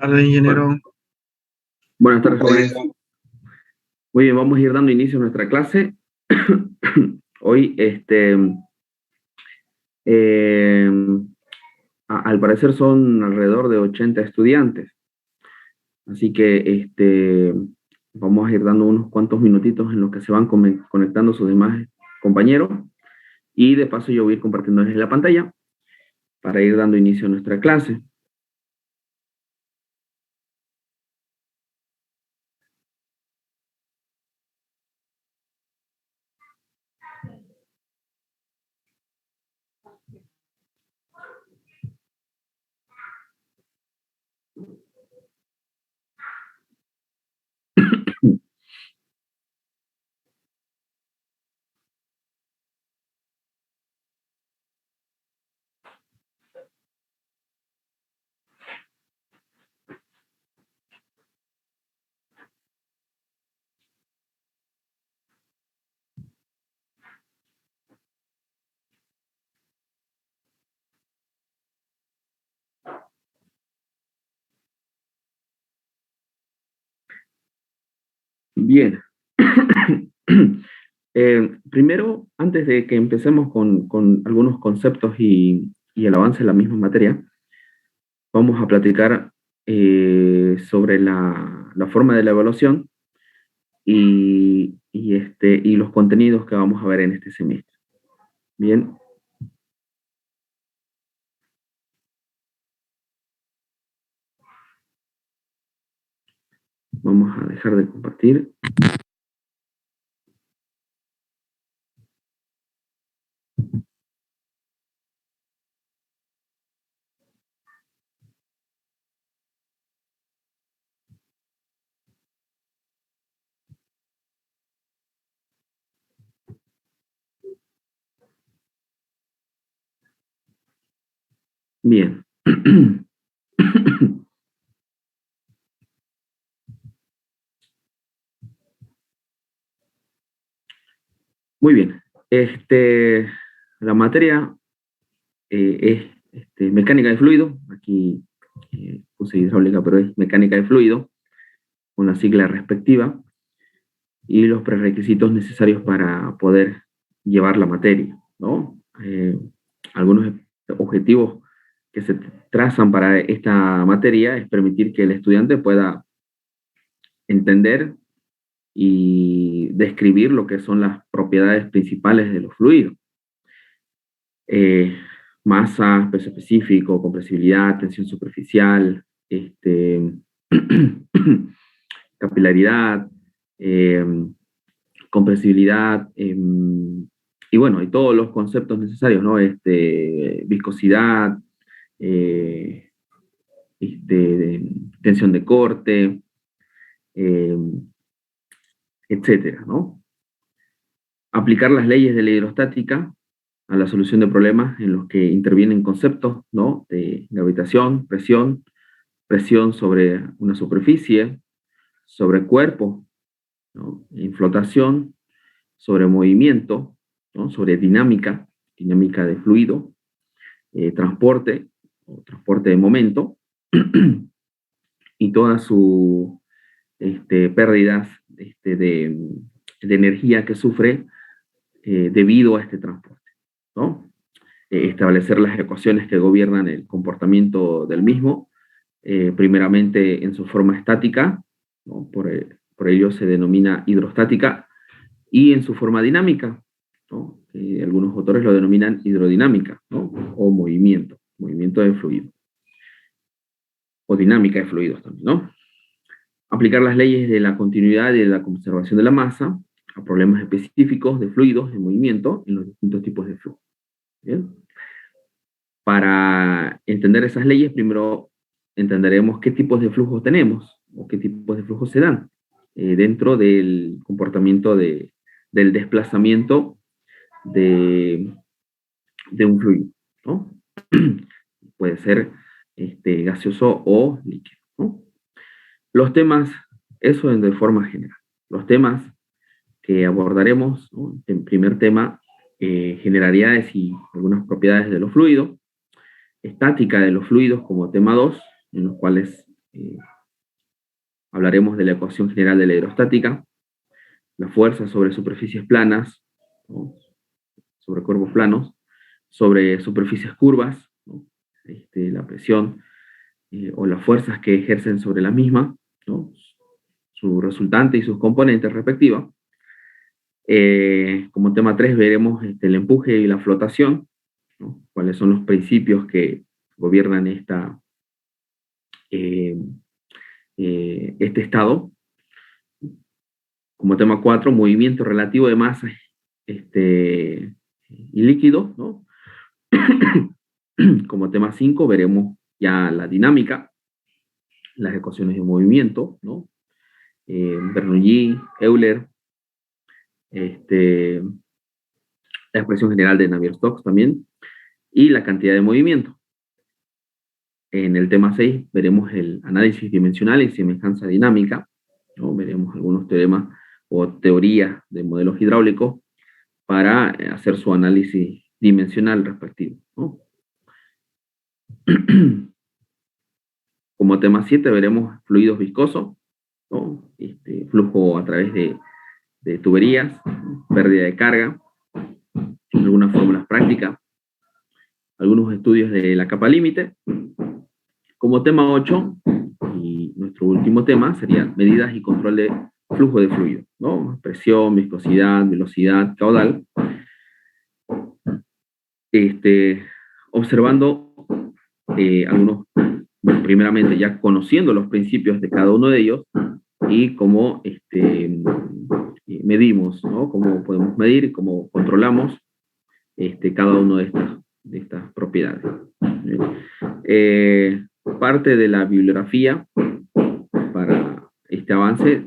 Tardes, ingeniero. Buenas tardes, jóvenes. Muy bien, vamos a ir dando inicio a nuestra clase. Hoy, eh, al parecer son alrededor de 80 estudiantes. Así que vamos a ir dando unos cuantos minutitos en los que se van conectando sus demás compañeros. Y de paso yo voy a ir compartiéndoles la pantalla para ir dando inicio a nuestra clase. Bien. Primero, antes de que empecemos con algunos conceptos y el avance de la misma materia, vamos a platicar sobre la forma de la evaluación y los contenidos que vamos a ver en este semestre. Bien. Vamos a dejar de compartir. Bien. Muy bien. La materia es mecánica de fluido. Aquí puse hidráulica, pero es mecánica de fluido, con la sigla respectiva, y los prerequisitos necesarios para poder llevar la materia, ¿no? Algunos objetivos que se trazan para esta materia es permitir que el estudiante pueda entender y describir lo que son las propiedades principales de los fluidos. Masa, peso específico, compresibilidad, tensión superficial, capilaridad, compresibilidad, y bueno, y todos los conceptos necesarios, ¿no? Viscosidad, tensión de corte, etcétera, ¿no? Aplicar las leyes de la hidrostática a la solución de problemas en los que intervienen conceptos, ¿no? De gravitación, presión sobre una superficie, sobre cuerpo, ¿no? En flotación, sobre movimiento, ¿no? Sobre dinámica de fluido, transporte de momento, y todas sus pérdidas de energía que sufre debido a este transporte, ¿no? Establecer las ecuaciones que gobiernan el comportamiento del mismo, primeramente en su forma estática, ¿no? Por ello se denomina hidrostática, y en su forma dinámica, ¿no? Algunos autores lo denominan hidrodinámica, ¿no? O movimiento de fluido, o dinámica de fluidos también, ¿no? Aplicar las leyes de la continuidad y de la conservación de la masa a problemas específicos de fluidos en movimiento en los distintos tipos de flujo. ¿Bien? Para entender esas leyes, primero entenderemos qué tipos de flujos tenemos o qué tipos de flujos se dan dentro del comportamiento del desplazamiento de un fluido, ¿no? Puede ser gaseoso o líquido, ¿no? Los temas, eso de forma general. Los temas que abordaremos, ¿no? En primer tema, generalidades y algunas propiedades de los fluidos, estática de los fluidos como tema 2, en los cuales Hablaremos de la ecuación general de la hidrostática, la fuerza sobre superficies planas, ¿no? Sobre cuerpos planos, sobre superficies curvas, ¿no? La presión o las fuerzas que ejercen sobre la misma, ¿no? Su resultante y sus componentes respectivas. Como tema 3 veremos el empuje y la flotación, ¿no? Cuáles son los principios que gobiernan este estado. Como tema 4, movimiento relativo de masa y líquido, ¿no? Como tema 5 veremos ya la dinámica, las ecuaciones de movimiento, ¿no? Bernoulli, Euler, la expresión general de Navier-Stokes también, y la cantidad de movimiento. En el tema 6 veremos el análisis dimensional y semejanza dinámica, ¿no? Veremos algunos teoremas o teorías de modelos hidráulicos para hacer su análisis dimensional respectivo, ¿no? Como tema 7 veremos fluidos viscosos, ¿no? Flujo a través de tuberías, pérdida de carga, algunas fórmulas prácticas, algunos estudios de la capa límite. Como tema 8, y nuestro último tema, sería medidas y control de flujo de fluido, ¿no? Presión, viscosidad, velocidad, caudal. Observando algunos, bueno, primeramente ya conociendo los principios de cada uno de ellos y cómo medimos, ¿no? Cómo podemos medir, cómo controlamos cada uno de estas propiedades. Parte de la bibliografía para este avance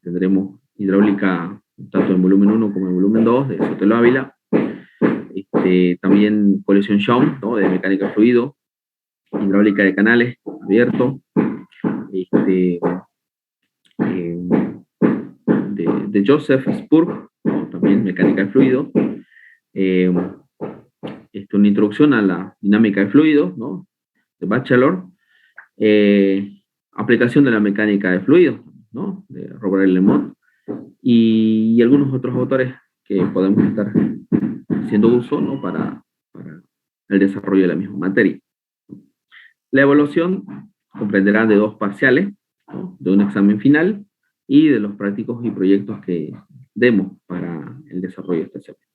tendremos hidráulica tanto en volumen 1 como en volumen 2 de Sotelo Ávila, también colección Shawn, ¿no? De mecánica de fluido, hidráulica de canales abierto, de Joseph Spurg, ¿no? También mecánica de fluido, una introducción a la dinámica de fluidos, ¿no? De Bachelor, aplicación de la mecánica de fluidos, ¿no? De Robert Lemont, y algunos otros autores que podemos estar haciendo uso, ¿no? para el desarrollo de la misma materia. La evaluación comprenderá de 2 parciales, ¿no? De un examen final y de los prácticos y proyectos que demos para el desarrollo de este semestre.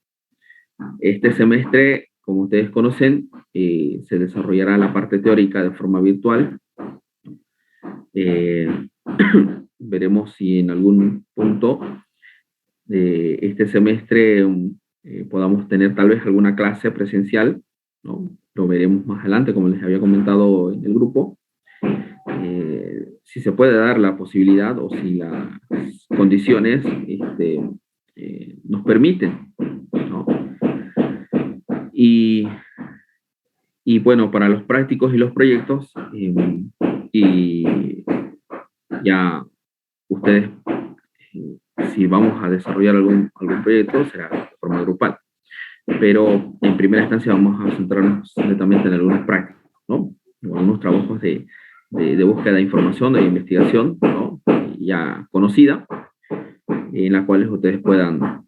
Este semestre, como ustedes conocen, se desarrollará la parte teórica de forma virtual. Veremos si en algún punto de este semestre podamos tener tal vez alguna clase presencial, ¿no? Lo veremos más adelante, como les había comentado en el grupo. Si se puede dar la posibilidad o si las condiciones nos permiten, ¿no? Y bueno, para los prácticos y los proyectos, y ya ustedes, si vamos a desarrollar algún proyecto, será de forma grupal. Pero en primera instancia vamos a centrarnos netamente en algunas prácticas, ¿no? O algunos trabajos de búsqueda de información, de investigación, ¿no? Ya conocida, en las cuales ustedes puedan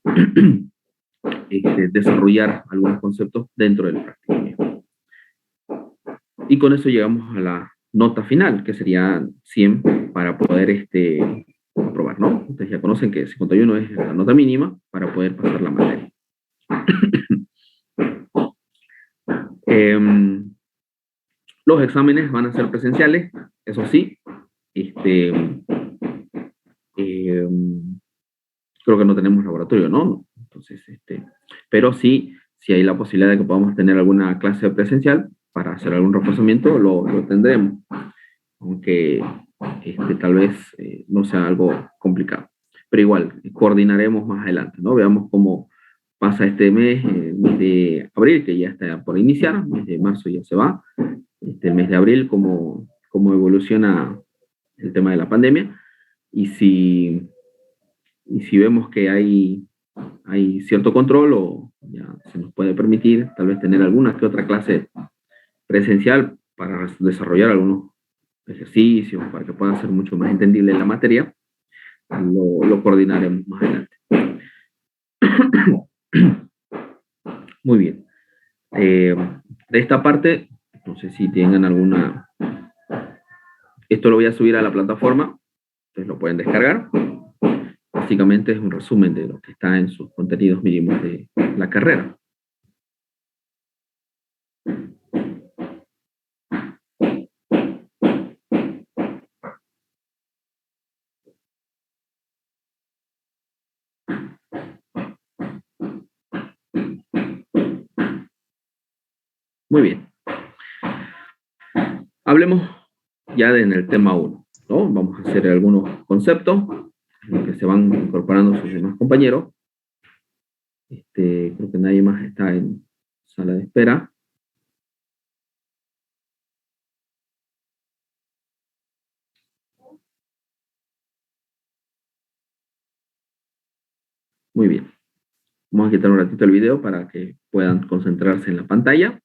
desarrollar algunos conceptos dentro del práctico. Y con eso llegamos a la nota final, que sería 100 para poder aprobar, ¿no? Ustedes ya conocen que 51 es la nota mínima para poder pasar la materia. Los exámenes van a ser presenciales, eso sí. Creo que no tenemos laboratorio, ¿no? Entonces, pero sí, si hay la posibilidad de que podamos tener alguna clase presencial para hacer algún reforzamiento, lo tendremos. Aunque tal vez no sea algo complicado. Pero igual, coordinaremos más adelante, ¿no? Veamos cómo pasa este mes, el mes de abril, que ya está por iniciar, el mes de marzo ya se va, el mes de abril, cómo evoluciona el tema de la pandemia, y si vemos que hay cierto control o ya se nos puede permitir tal vez tener alguna que otra clase presencial para desarrollar algunos ejercicios para que puedan ser mucho más entendible la materia, lo coordinaremos más adelante. Muy bien. De esta parte, no sé si tengan alguna... Esto lo voy a subir a la plataforma, ustedes lo pueden descargar. Básicamente es un resumen de lo que está en sus contenidos mínimos de la carrera. Muy bien. Hablemos ya en el tema 1, ¿no? Vamos a hacer algunos conceptos en los que se van incorporando sus demás compañeros. Creo que nadie más está en sala de espera. Muy bien. Vamos a quitar un ratito el video para que puedan concentrarse en la pantalla.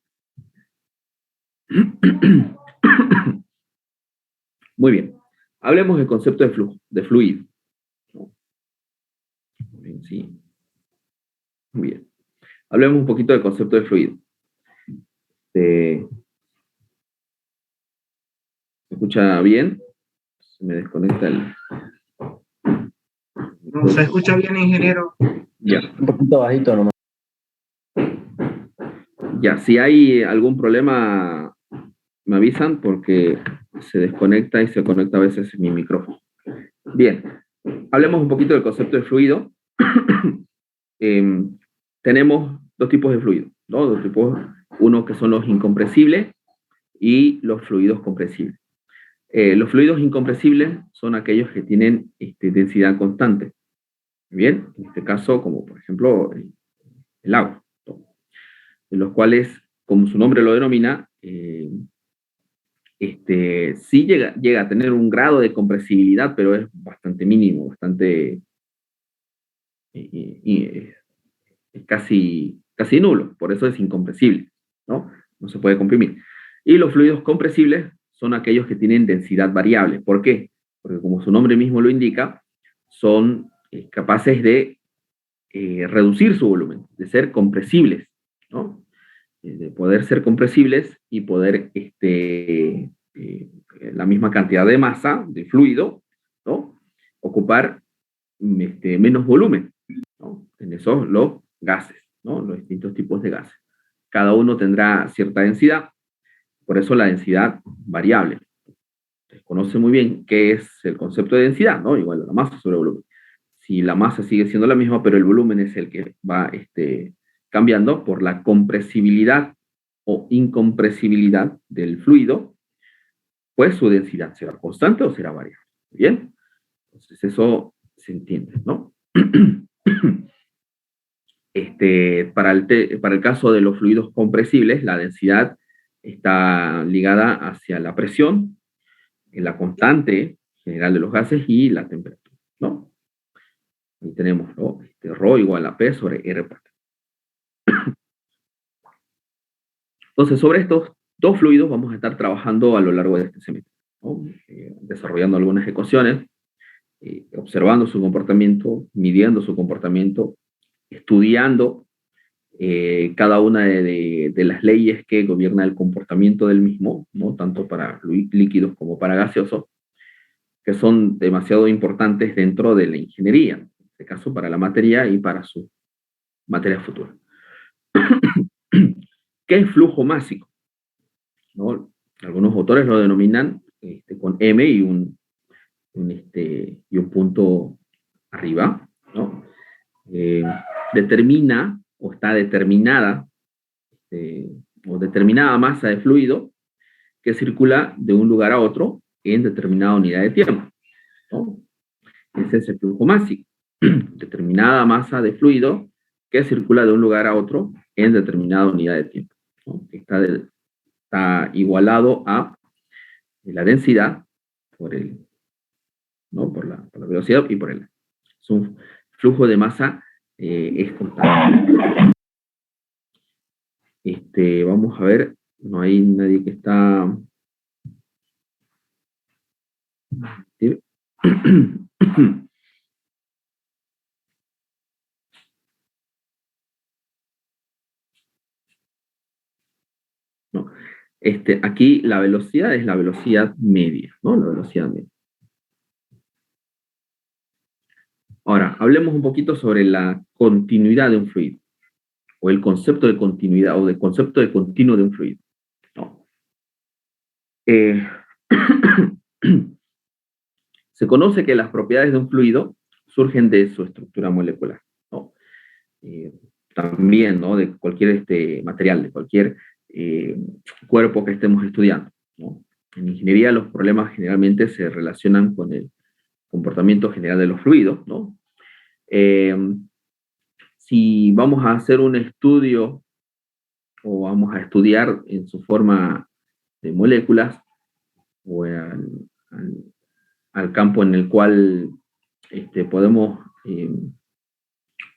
Muy bien. Hablemos del concepto de flujo, de fluido. Sí. Muy bien. Hablemos un poquito del concepto de fluido. ¿Se escucha bien? Se me desconecta el... No se escucha bien, ingeniero. Ya. Un poquito bajito nomás. Ya, si hay algún problema, me avisan porque se desconecta y se conecta a veces mi micrófono. Bien, hablemos un poquito del concepto de fluido. Tenemos dos tipos de fluidos, ¿no? Dos tipos, uno que son los incompresibles y los fluidos compresibles. Los fluidos incompresibles son aquellos que tienen densidad constante. Bien, en este caso, como por ejemplo el agua, ¿no? En los cuales, como su nombre lo denomina, sí llega a tener un grado de compresibilidad, pero es bastante mínimo, bastante es casi nulo, por eso es incompresible, ¿no? No se puede comprimir. Y los fluidos compresibles son aquellos que tienen densidad variable. ¿Por qué? Porque como su nombre mismo lo indica, son capaces de reducir su volumen, de ser compresibles, ¿no? De poder ser compresibles y poder la misma cantidad de masa, de fluido, ¿no? Ocupar menos volumen, ¿no? En eso los gases, ¿no? Los distintos tipos de gases. Cada uno tendrá cierta densidad, por eso la densidad variable. Se conoce muy bien qué es el concepto de densidad, ¿no? Igual a la masa sobre volumen. Si la masa sigue siendo la misma, pero el volumen es el que va cambiando por la compresibilidad o incompresibilidad del fluido, pues su densidad será constante o será variable. ¿Bien? Entonces eso se entiende, ¿no? Para el caso de los fluidos compresibles, la densidad está ligada hacia la presión, la constante general de los gases y la temperatura, ¿no? Ahí tenemos, ¿no? Rho igual a P sobre R por T. Entonces, sobre estos dos fluidos vamos a estar trabajando a lo largo de este semestre, ¿no? Desarrollando algunas ecuaciones, observando su comportamiento, midiendo su comportamiento, estudiando cada una de las leyes que gobierna el comportamiento del mismo, ¿no? Tanto para líquidos como para gaseosos, que son demasiado importantes dentro de la ingeniería, en este caso para la materia y para su materia futura. ¿Qué es flujo másico? ¿No? Algunos autores lo denominan con M y un punto arriba, ¿no? Determina o está determinada o determinada masa de fluido que circula de un lugar a otro en determinada unidad de tiempo, ¿no? Ese es el flujo másico. Determinada masa de fluido que circula de un lugar a otro en determinada unidad de tiempo, ¿no? Está igualado a la densidad por ¿no? por la velocidad y por el... Es un flujo de masa es constante. Vamos a ver, no hay nadie que está ¿Sí? No. Aquí la velocidad es la velocidad media, ¿no? La velocidad media. Ahora, hablemos un poquito sobre la continuidad de un fluido, o el concepto de continuidad, o del concepto de continuo de un fluido, ¿no? Eh, Se conoce que las propiedades de un fluido surgen de su estructura molecular, ¿no? Eh, También, ¿no? De cualquier material, de cualquier eh, cuerpo que estemos estudiando, ¿no? En ingeniería los problemas generalmente se relacionan con el comportamiento general de los fluidos, ¿no? Eh, si vamos a hacer un estudio o vamos a estudiar en su forma de moléculas o al, al campo en el cual podemos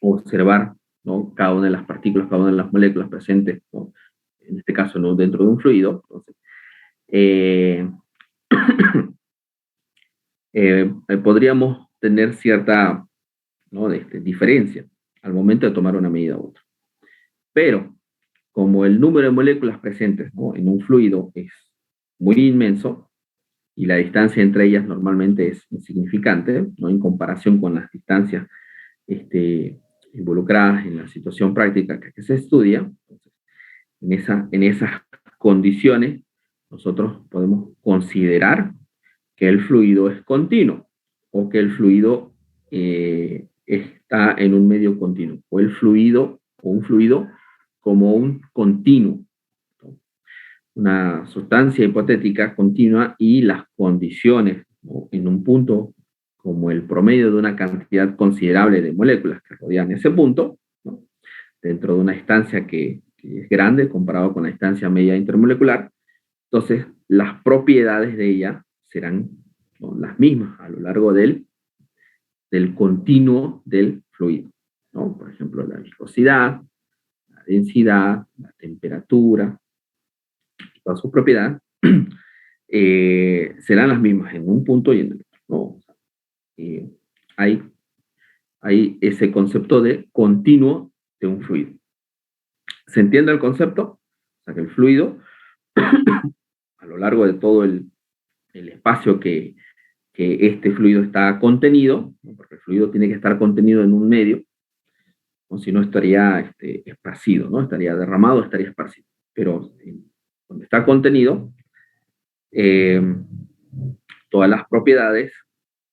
observar, ¿no? Cada una de las partículas, cada una de las moléculas presentes, ¿no? En este caso, ¿no? Dentro de un fluido. Entonces, eh, podríamos tener cierta, ¿no? Diferencia al momento de tomar una medida u otra. Pero, como el número de moléculas presentes, ¿no? En un fluido es muy inmenso y la distancia entre ellas normalmente es insignificante, ¿no? En comparación con las distancias involucradas en la situación práctica que se estudia. En esas condiciones, nosotros podemos considerar que el fluido es continuo o que el fluido está en un medio continuo, o el fluido o un fluido como un continuo, una sustancia hipotética continua y las condiciones, ¿no? En un punto como el promedio de una cantidad considerable de moléculas que rodean ese punto, ¿no? Dentro de una distancia que es grande comparado con la distancia media intermolecular, entonces las propiedades de ella serán, ¿no? Las mismas a lo largo del continuo del fluido, ¿no? Por ejemplo, la viscosidad, la densidad, la temperatura, todas sus propiedades serán las mismas en un punto y en el otro, ¿no? Eh, hay, hay ese concepto de continuo de un fluido. ¿Se entiende el concepto? O sea, que el fluido, a lo largo de todo el espacio que este fluido está contenido, ¿no? Porque el fluido tiene que estar contenido en un medio, o si no estaría esparcido, ¿no? Estaría derramado, estaría esparcido. Pero donde está contenido, eh, todas las propiedades,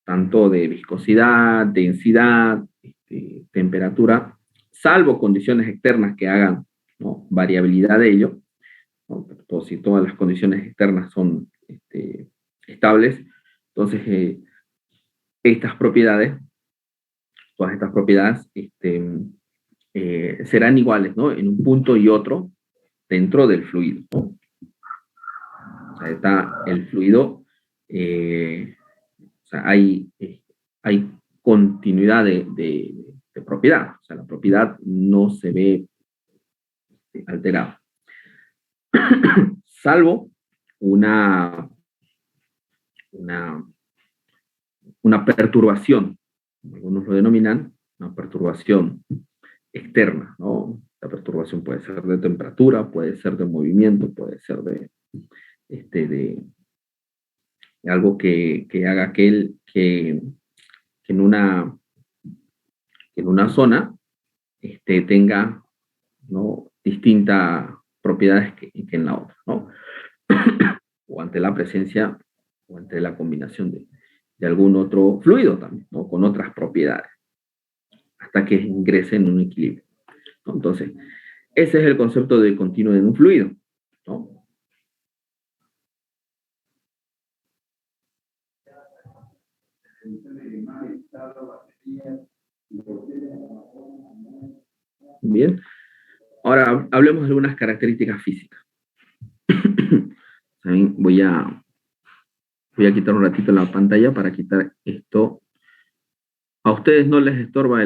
tanto de viscosidad, densidad, temperatura, salvo condiciones externas que hagan, ¿no? Variabilidad de ello, ¿no? Pero si todas las condiciones externas son estables, entonces estas propiedades, todas estas propiedades serán iguales, ¿no? En un punto y otro dentro del fluido, ¿no? O sea, está el fluido, o sea, hay continuidad de propiedad, o sea, la propiedad no se ve alterada, salvo una, una, una perturbación, algunos lo denominan una perturbación externa, ¿no? La perturbación puede ser de temperatura, puede ser de movimiento, puede ser de algo que haga que en una zona tenga, ¿no? Distintas propiedades que en la otra, ¿no? O ante la presencia o ante la combinación de algún otro fluido también, ¿no? Con otras propiedades, hasta que ingrese en un equilibrio, ¿no? Entonces, ese es el concepto de continuo en un fluido, ¿no? Bien, ahora hablemos de algunas características físicas. También voy a quitar un ratito la pantalla para quitar esto. A ustedes no les estorba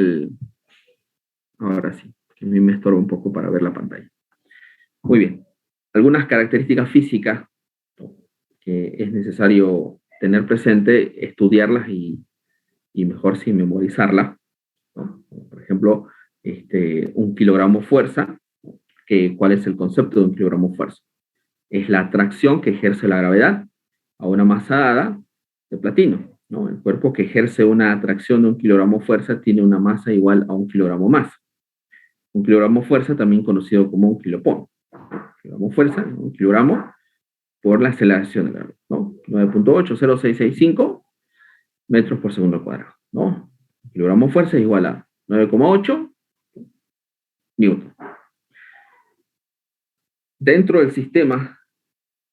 ahora sí, que a mí me estorba un poco para ver la pantalla. Muy bien, algunas características físicas que es necesario tener presente, estudiarlas y mejor sí memorizarlas, ¿no? Por ejemplo, un kilogramo fuerza, ¿cuál es el concepto de un kilogramo fuerza? Es la atracción que ejerce la gravedad a una masa dada de platino, ¿no? El cuerpo que ejerce una atracción de un kilogramo fuerza tiene una masa igual a un kilogramo masa. Un kilogramo fuerza, también conocido como un kilopón. Kilogramo fuerza, un kilogramo por la aceleración de gravedad, ¿no? 9.80665 metros por segundo al cuadrado, ¿no? Un kilogramo fuerza es igual a 9,8 newton. Dentro del sistema,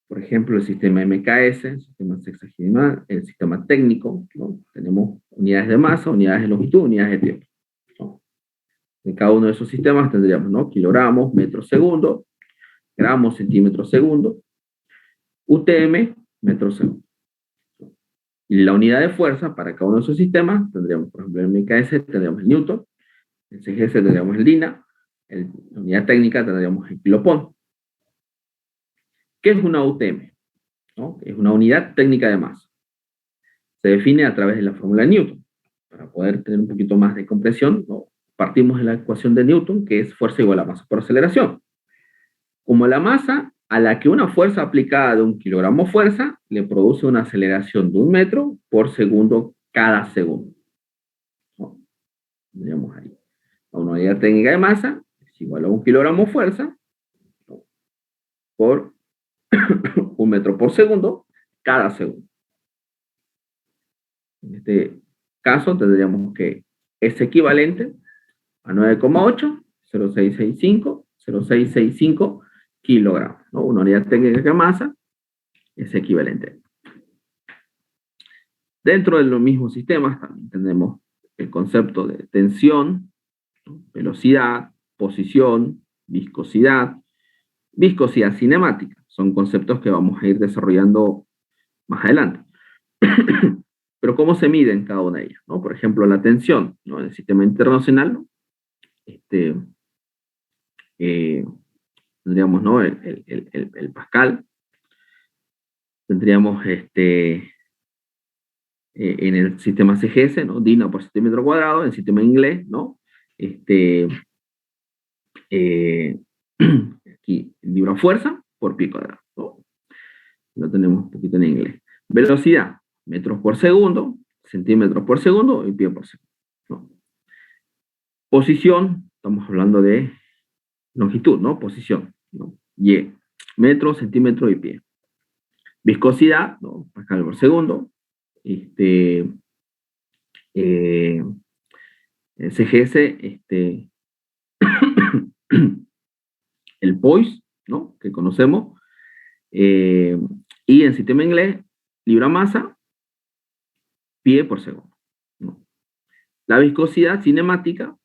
por ejemplo, el sistema MKS, el sistema sexagesimal, el sistema técnico, ¿no? Tenemos unidades de masa, unidades de longitud, unidades de tiempo, ¿no? En cada uno de esos sistemas tendríamos, ¿no? Kilogramos, metros segundo, gramos, centímetros segundo, UTM, metros segundo. Y la unidad de fuerza para cada uno de esos sistemas tendríamos, por ejemplo, en el MKS tendríamos el newton, en CGS tendríamos el DINA, en la unidad técnica tendríamos el kilopón. ¿Qué es una UTM? ¿No? Es una unidad técnica de masa. Se define a través de la fórmula de Newton. Para poder tener un poquito más de comprensión, ¿no? Partimos de la ecuación de Newton, que es fuerza igual a masa por aceleración. Como la masa a la que una fuerza aplicada de 1 kilogramo fuerza le produce una aceleración de 1 metro por segundo cada segundo, ¿no? Tendríamos ahí. Una unidad técnica de masa es igual a 1 kilogramo fuerza, ¿no? Por 1 metro por segundo cada segundo. En este caso tendríamos que es equivalente a 9,80665 kilogramos, ¿no? Una unidad técnica de masa es equivalente. Dentro de los mismos sistemas también tenemos el concepto de tensión, ¿no? Velocidad, posición, viscosidad cinemática. Son conceptos que vamos a ir desarrollando más adelante. Pero ¿cómo se mide en cada una de ellas, ¿no? Por ejemplo, la tensión, ¿no? En el sistema internacional, ¿no? Tendríamos, ¿no? el Pascal, tendríamos en el sistema CGS, ¿no? DINA por centímetro cuadrado, en el sistema inglés, ¿no? Aquí, libra fuerza por pi cuadrado, ¿no? Lo tenemos un poquito en inglés. Velocidad, metros por segundo, centímetros por segundo y pie por segundo, ¿no? Posición, estamos hablando de longitud, ¿no? Posición, ¿no? Y, metro, centímetro y pie. Viscosidad, ¿no? Pascal por segundo. CGS, el POIS, ¿no? Que conocemos. Y en sistema inglés, libra masa, pie por segundo, ¿no? La viscosidad cinemática,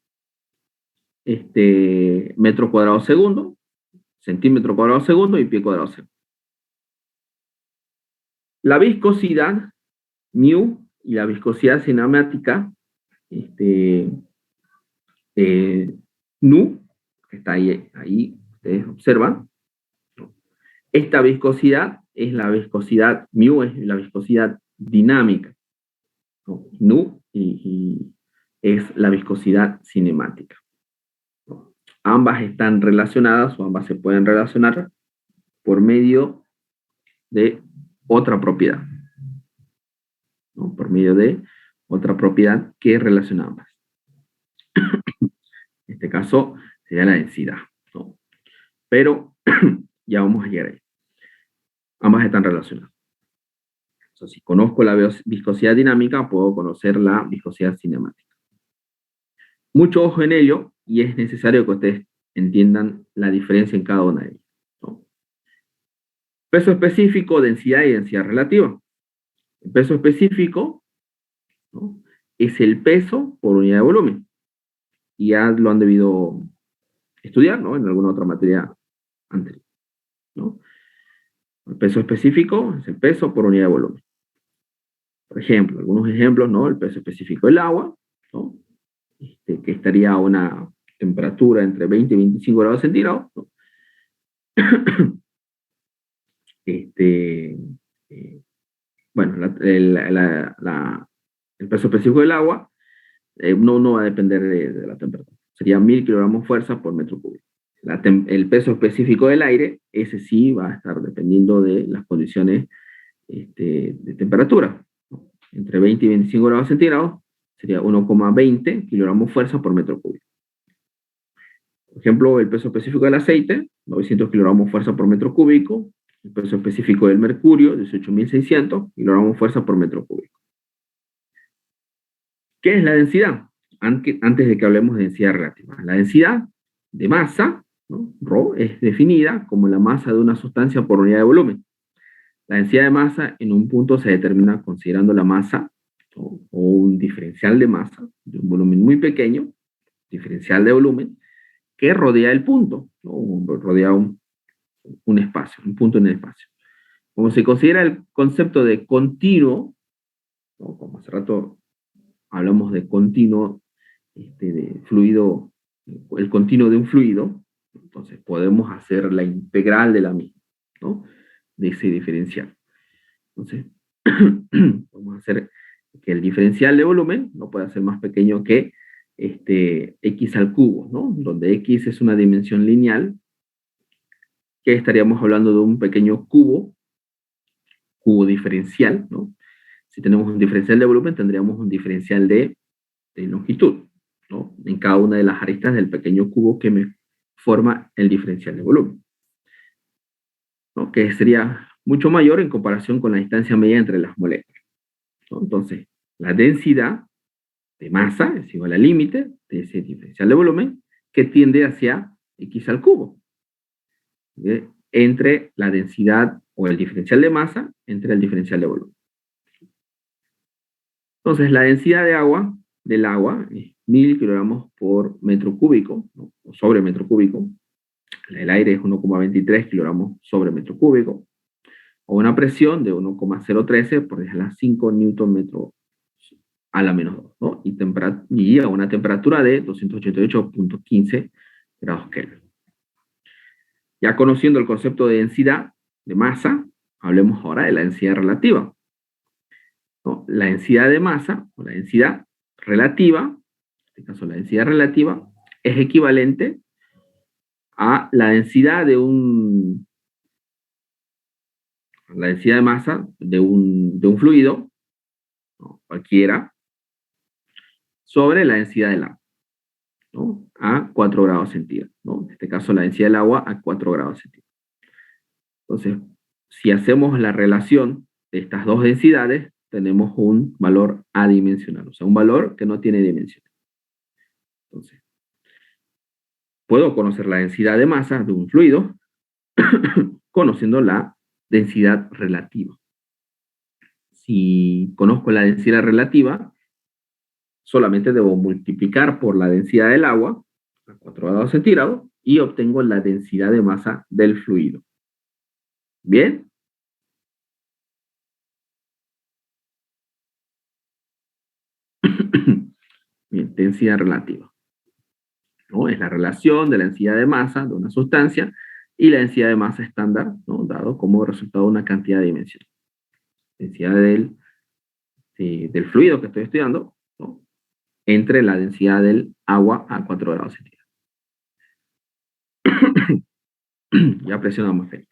metro cuadrado segundo, centímetro cuadrado segundo y pie cuadrado segundo. La viscosidad mu y la viscosidad cinemática nu, que está ahí ustedes observan, ¿no? Esta viscosidad es la viscosidad mu, es la viscosidad dinámica, ¿no? Nu y es la viscosidad cinemática, ¿no? Ambas están relacionadas o ambas se pueden relacionar por medio de otra propiedad, ¿no? Por medio de otra propiedad que relaciona ambas. En este caso sería la densidad, ¿no? Pero ya vamos a llegar ahí. Ambas están relacionadas. Entonces, si conozco la viscosidad dinámica, puedo conocer la viscosidad cinemática. Mucho ojo en ello, y es necesario que ustedes entiendan la diferencia en cada una de ellas, ¿no? Peso específico, densidad y densidad relativa. El peso específico, ¿no? Es el peso por unidad de volumen. Y ya lo han debido estudiar, ¿no? En alguna otra materia anterior, ¿no? El peso específico es el peso por unidad de volumen. Por ejemplo, algunos ejemplos, ¿no? El peso específico del agua, ¿no? Que estaría a una temperatura entre 20 y 25 grados centígrados, ¿no? bueno, el peso específico del agua no va a depender de la temperatura. Sería 1000 kilogramos fuerza por metro cúbico. El peso específico del aire, ese sí va a estar dependiendo de las condiciones de temperatura, ¿no? Entre 20 y 25 grados centígrados sería 1,20 kilogramos fuerza por metro cúbico. Por ejemplo, el peso específico del aceite, 900 kilogramos fuerza por metro cúbico. El peso específico del mercurio, 18.600 kilogramos fuerza por metro cúbico. ¿Qué es la densidad? Antes de que hablemos de densidad relativa. La densidad de masa, ¿no? Rho, es definida como la masa de una sustancia por unidad de volumen. La densidad de masa en un punto se determina considerando la masa, ¿no? O un diferencial de masa de un volumen muy pequeño, diferencial de volumen, que rodea el punto, ¿no? Rodea un espacio, un punto en el espacio. Como se considera el concepto de continuo, ¿no? Como hace rato hablamos de continuo, de fluido, el continuo de un fluido, entonces podemos hacer la integral de la misma, ¿no? De ese diferencial. Entonces, vamos a hacer que el diferencial de volumen no pueda ser más pequeño que x al cubo, ¿no? Donde x es una dimensión lineal, que estaríamos hablando de un pequeño cubo diferencial, ¿no? Si tenemos un diferencial de volumen, tendríamos un diferencial de longitud, ¿no? En cada una de las aristas del pequeño cubo que me forma el diferencial de volumen, ¿no? Que sería mucho mayor en comparación con la distancia media entre las moléculas, ¿no? Entonces, la densidad de masa es igual al límite de ese diferencial de volumen que tiende hacia x al cubo, ¿sí? Entre la densidad o el diferencial de masa entre el diferencial de volumen. Entonces, la densidad del agua es 1000 kilogramos por metro cúbico, ¿no? O sobre metro cúbico. El aire es 1,23 kilogramos sobre metro cúbico, o una presión de 1,013 por 10 a la 5 newton metro a la menos 2, ¿no? Y a una temperatura de 288.15 grados Kelvin. Ya conociendo el concepto de densidad, de masa, hablemos ahora de la densidad relativa, ¿no? La densidad de masa, o la densidad relativa, en este caso la densidad relativa, es equivalente a la densidad de la densidad de masa de un fluido, ¿no? Cualquiera, sobre la densidad del agua, ¿no? A 4 grados centígrados, ¿no? En este caso la densidad del agua a 4 grados centígrados. Entonces, si hacemos la relación de estas dos densidades, tenemos un valor adimensional, o sea, un valor que no tiene dimensión. Entonces, puedo conocer la densidad de masa de un fluido conociendo la densidad relativa. Si conozco la densidad relativa, solamente debo multiplicar por la densidad del agua a 4 grados centígrados y obtengo la densidad de masa del fluido. ¿Bien? Bien, densidad relativa, ¿no? Es la relación de la densidad de masa de una sustancia y la densidad de masa estándar, ¿no? Dado como resultado de una cantidad de dimensión. Densidad del fluido que estoy estudiando, ¿no? Entre la densidad del agua a 4 grados centígrados. Ya presión atmosférica.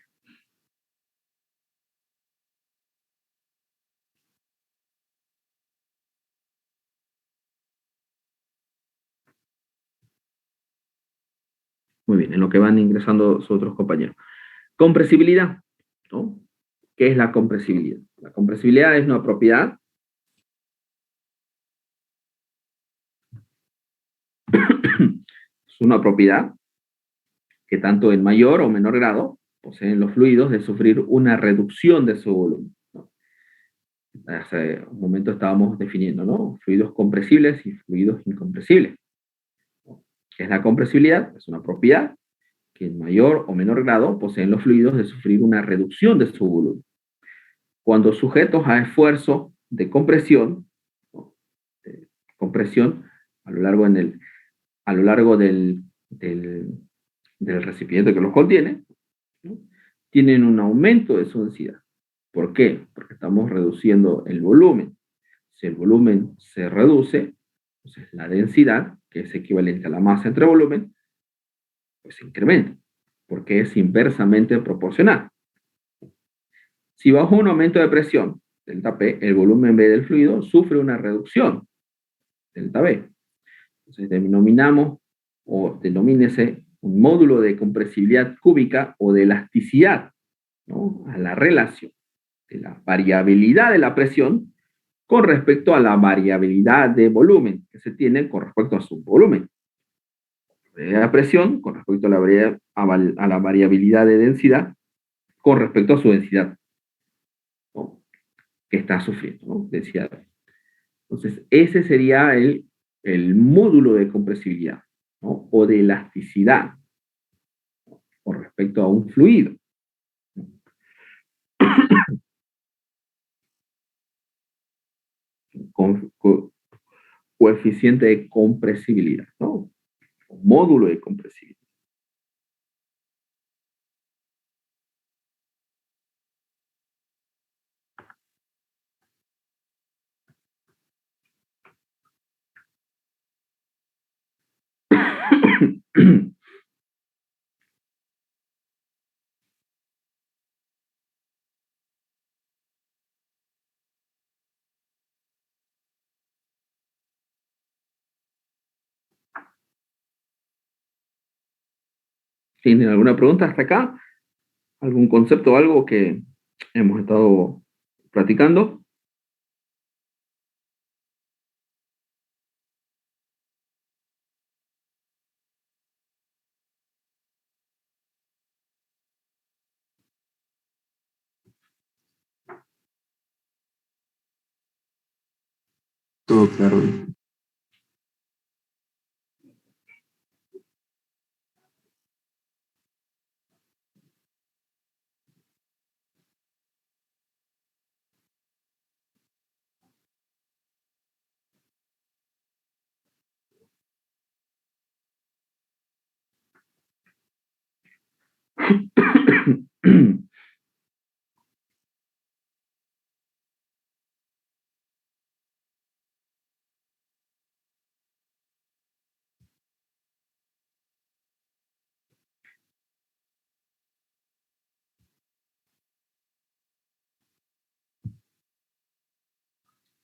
Muy bien, en lo que van ingresando sus otros compañeros. Compresibilidad, ¿no? ¿Qué es la compresibilidad? La compresibilidad es una propiedad es una propiedad que tanto en mayor o menor grado poseen los fluidos de sufrir una reducción de su volumen, ¿no? Hace un momento estábamos definiendo, ¿no? Fluidos compresibles y fluidos incompresibles. ¿Qué es la compresibilidad? Es una propiedad que en mayor o menor grado poseen los fluidos de sufrir una reducción de su volumen. Cuando sujetos a esfuerzo de compresión, ¿no? De compresión a lo largo del recipiente que los contiene, ¿no? Tienen un aumento de su densidad. ¿Por qué? Porque estamos reduciendo el volumen. Si el volumen se reduce, entonces la densidad, que es equivalente a la masa entre volumen, pues se incrementa, porque es inversamente proporcional. Si bajo un aumento de presión, delta P, el volumen B del fluido sufre una reducción, delta B. Entonces denominamos o denomínese un módulo de compresibilidad cúbica o de elasticidad, ¿no?, a la relación de la variabilidad de la presión con respecto a la variabilidad de volumen que se tiene con respecto a su volumen. La presión con respecto a la variabilidad de densidad con respecto a su densidad, ¿no?, que está sufriendo, ¿no?, densidad. Entonces, ese sería el módulo de compresibilidad, ¿no?, o de elasticidad con respecto a un fluido. Con, coeficiente de compresibilidad, ¿no? Módulo de compresibilidad. ¿Tienen alguna pregunta hasta acá? ¿Algún concepto o algo que hemos estado platicando? Todo claro.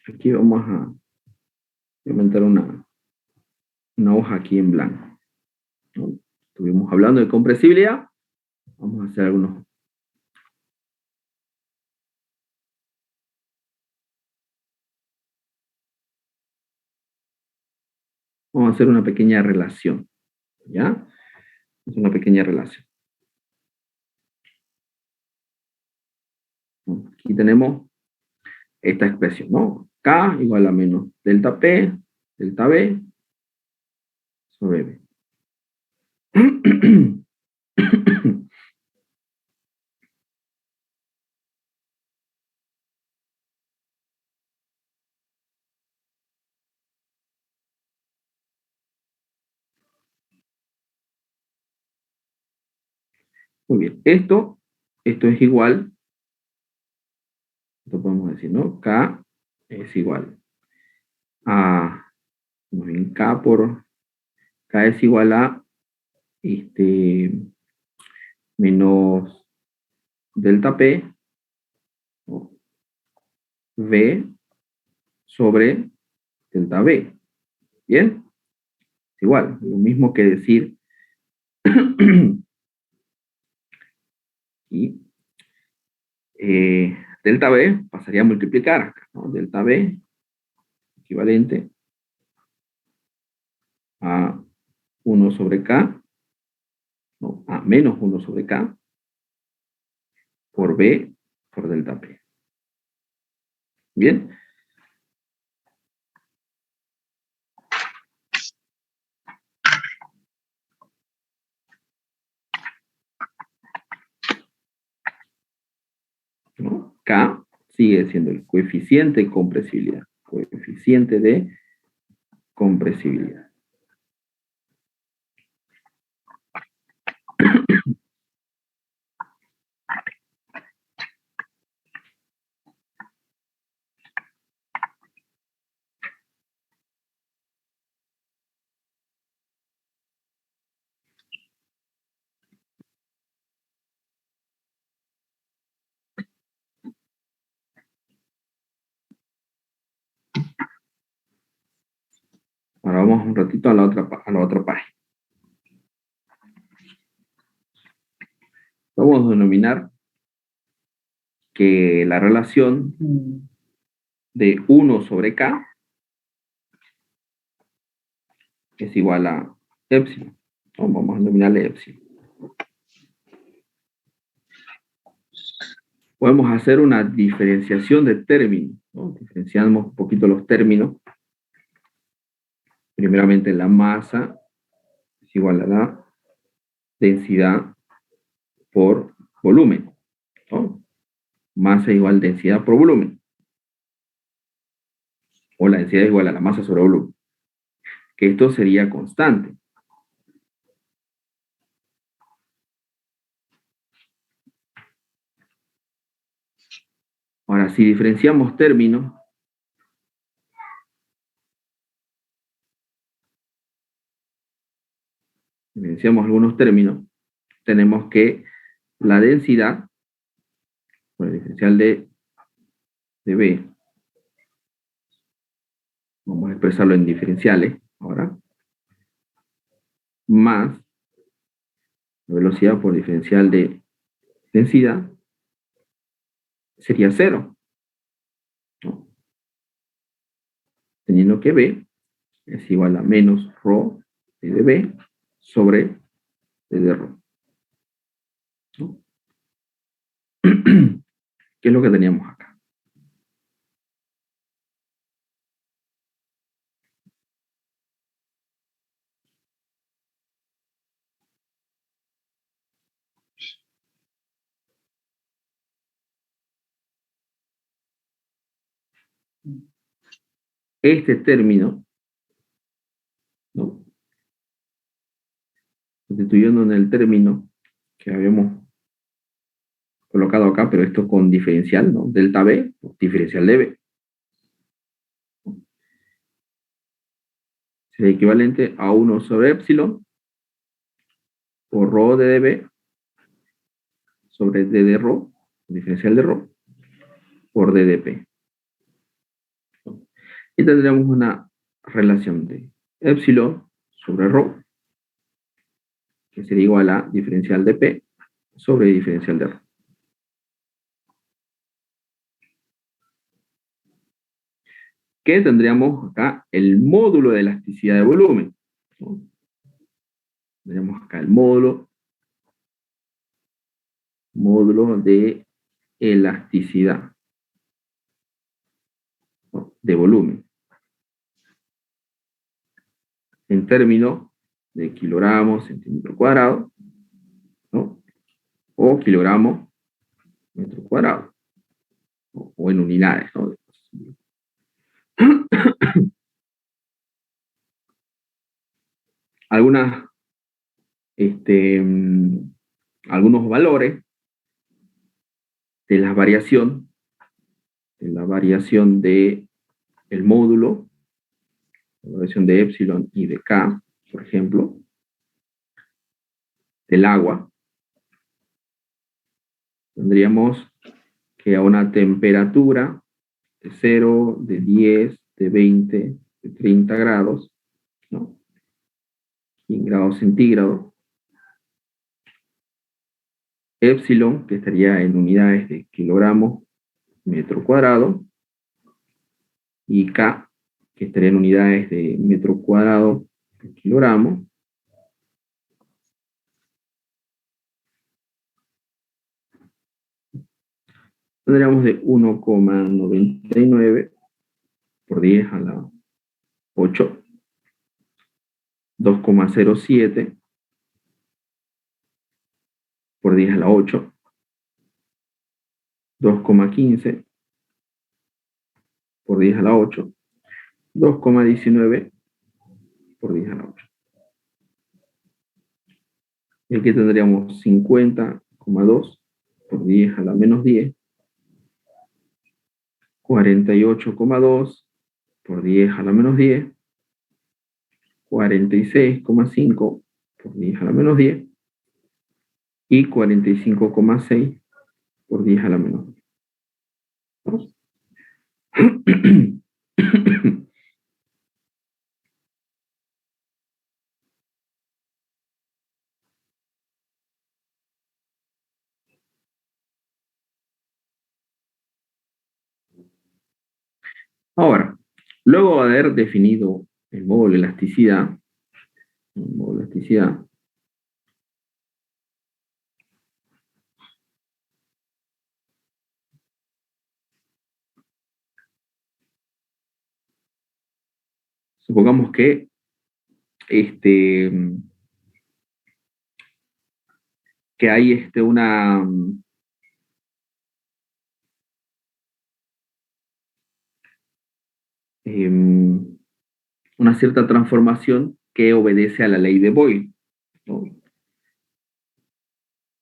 Aquí vamos a inventar una hoja aquí en blanco, ¿no? Estuvimos hablando de compresibilidad. Vamos a hacer vamos a hacer una pequeña relación, ¿ya? Es una pequeña relación. Aquí tenemos esta expresión, ¿no? K igual a menos delta P, delta B, sobre B. Muy bien, esto es igual, esto podemos decir, ¿no? K es igual a, muy bien, K es igual a menos delta P, ¿no?, V sobre delta B. ¿Bien? Igual, lo mismo que decir y delta B pasaría a multiplicar acá, ¿no? Delta B equivalente a 1 sobre K, no, a menos 1 sobre K por B por delta P. ¿Bien? ¿No? K sigue siendo el coeficiente de compresibilidad. Coeficiente de compresibilidad. Vamos un ratito a la otra página. Vamos a denominar que la relación de 1 sobre K es igual a epsilon. Vamos a denominarle epsilon. Podemos hacer una diferenciación de términos, ¿no? Diferenciamos un poquito los términos. Primeramente, la masa es igual a la densidad por volumen, ¿no? Masa igual densidad por volumen. O la densidad igual a la masa sobre volumen. Que esto sería constante. Ahora, si diferenciamos términos, algunos términos, tenemos que la densidad, por el diferencial de B, vamos a expresarlo en diferenciales ahora, más la velocidad por diferencial de densidad, sería 0, ¿no? Teniendo que B es igual a menos ρ de dB sobre d de ρ, ¿no? ¿Qué es lo que teníamos acá? Este término, ¿no? Sustituyendo en el término que habíamos colocado acá, pero esto con diferencial, ¿no? Delta B, diferencial de B. Sería equivalente a 1 sobre epsilon por ρ de dB sobre d de ρ, diferencial de ρ, por d de P. Y tendríamos una relación de epsilon sobre ρ, que sería igual a diferencial de P sobre diferencial de ρ. Que tendríamos acá el módulo de elasticidad de volumen, ¿no? Tendríamos acá el módulo de elasticidad, ¿no? De volumen, en términos de kilogramos centímetro cuadrado, ¿no? O kilogramos metro cuadrado, ¿no? O en unidades, ¿no? Algunos valores de la variación de el módulo, la variación de epsilon y de K, por ejemplo, del agua. Tendríamos que a una temperatura de 0, de 10, de 20, de 30 grados, ¿no? 100 grados centígrados, epsilon, que estaría en unidades de kilogramos metro cuadrado, y K, que estaría en unidades de metro cuadrado por kilogramo, tendríamos de 1,99 por 10 a la 8, 2,07 por 10 a la 8, 2,15 por 10 a la 8, 2,19 por 10 a la 8. Y aquí tendríamos 50,2 por 10 a la menos 10, 48,2 por 10 a la menos 10, 46,5 por 10 a la menos 10, y 45,6 por 10 a la menos 10. ¿Vamos? Ahora, luego de haber definido el módulo de elasticidad, supongamos que que hay una cierta transformación que obedece a la ley de Boyle, ¿no?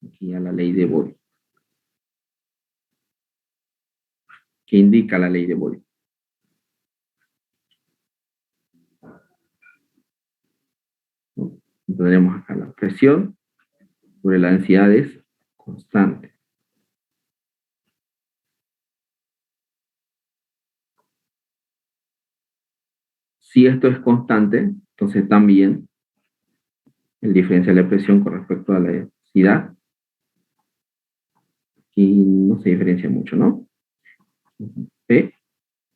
Aquí a la ley de Boyle, que indica la ley de Boyle. ¿No? Tendremos acá la presión sobre la densidad es constante. Si esto es constante, entonces también el diferencial de presión con respecto a la densidad y no se diferencia mucho, ¿no? P,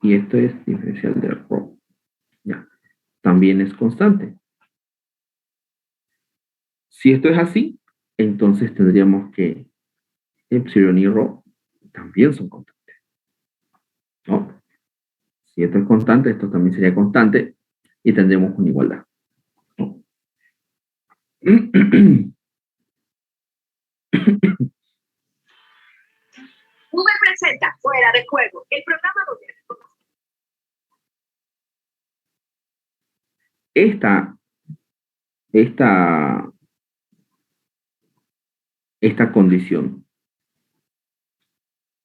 y esto es diferencial de ρ. Ya, también es constante. Si esto es así, entonces tendríamos que epsilon y ρ también son constantes, ¿no? Si esto es constante, esto también sería constante y tendremos una igualdad, ¿no? V presenta Fuera de Juego, el programa donde esta condición,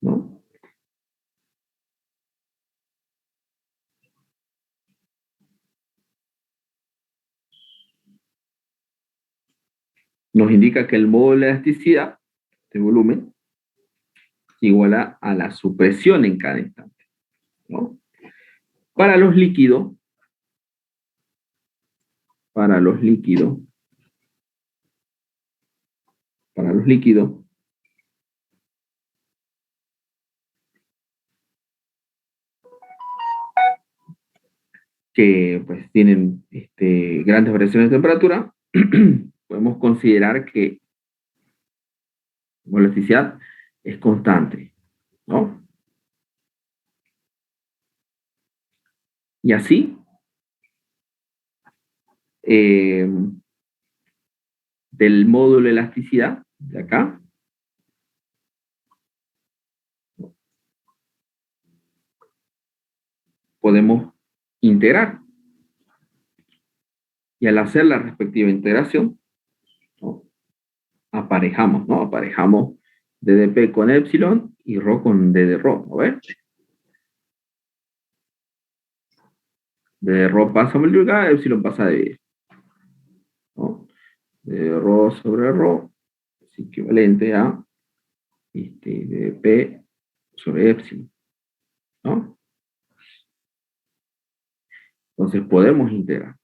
¿no? Nos indica que el módulo de elasticidad de volumen es igual a la supresión en cada instante, ¿no? Para los líquidos, que pues tienen grandes variaciones de temperatura, podemos considerar que la elasticidad es constante, ¿no? Y así, del módulo de elasticidad, de acá, podemos integrar. Y al hacer la respectiva integración, ¿no? Aparejamos, ¿no? Aparejamos d de p con epsilon y ρ con d de ρ, ¿no ves? D de ρ pasa a multiplicar, epsilon pasa a dividir, ¿no? D de ρ sobre ρ es equivalente a d de p sobre epsilon, ¿no? Entonces podemos integrar.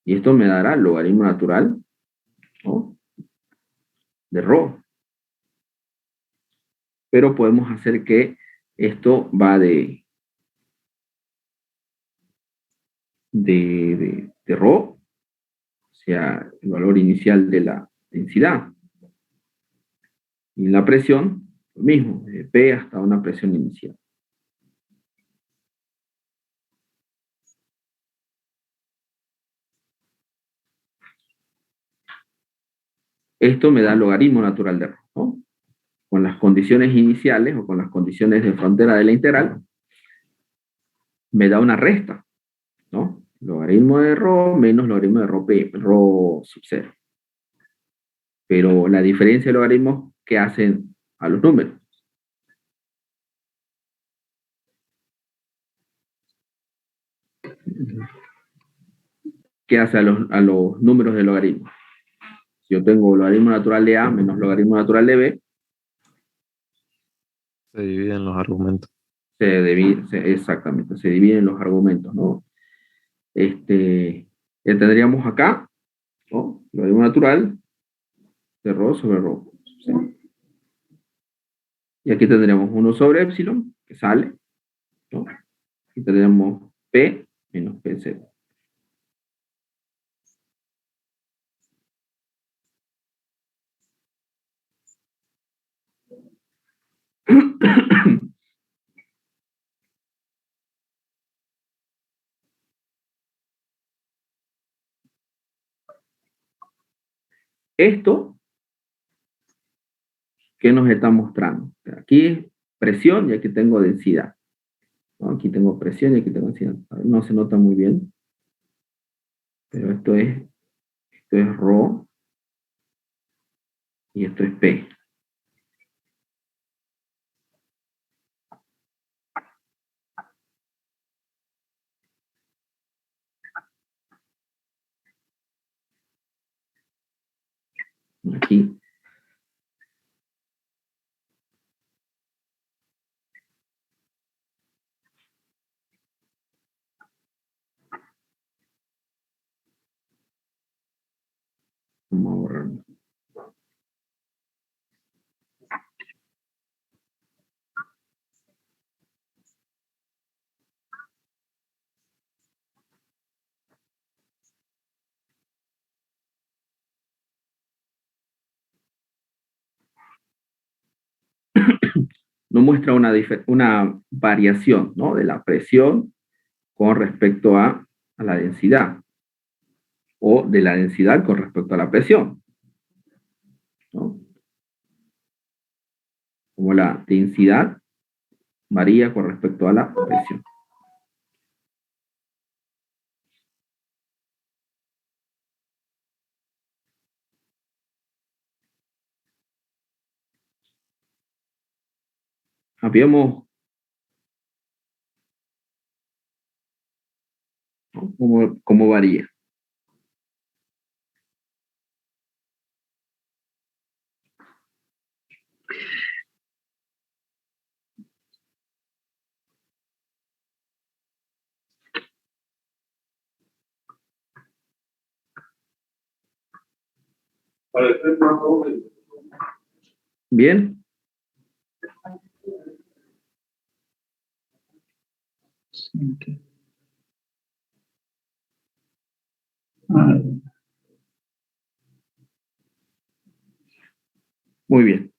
Y esto me dará el logaritmo natural, ¿no? De ρ. Pero podemos hacer que esto va de ρ, o sea, el valor inicial de la densidad. Y la presión, lo mismo, de P hasta una presión inicial. Esto me da el logaritmo natural de ρ, ¿no? Con las condiciones iniciales o con las condiciones de frontera de la integral, me da una resta, ¿no? Logaritmo de ρ menos logaritmo de ρ sub 0. Pero la diferencia de logaritmos que hacen a los números. ¿Qué hace a los números de logaritmo? Si yo tengo logaritmo natural de A menos logaritmo natural de B, se dividen los argumentos. Exactamente, se dividen los argumentos, ¿no? Tendríamos acá, ¿no? Logaritmo natural de ρ sobre ρ. ¿Sí? Y aquí tendríamos 1 sobre epsilon, que sale, ¿no? Aquí tenemos P menos PZ. Esto, ¿qué nos está mostrando? Aquí es presión y aquí tengo densidad, ¿no? Aquí tengo presión y aquí tengo densidad. No se nota muy bien, pero esto es ρ y esto es P. Aquí. Vamos a borrar. Nos muestra una variación, ¿no? De la presión con respecto a la densidad, o de la densidad con respecto a la presión, ¿no? Como la densidad varía con respecto a la presión. Habíamos, ¿no? ¿Cómo varía? Bien. Muy bien.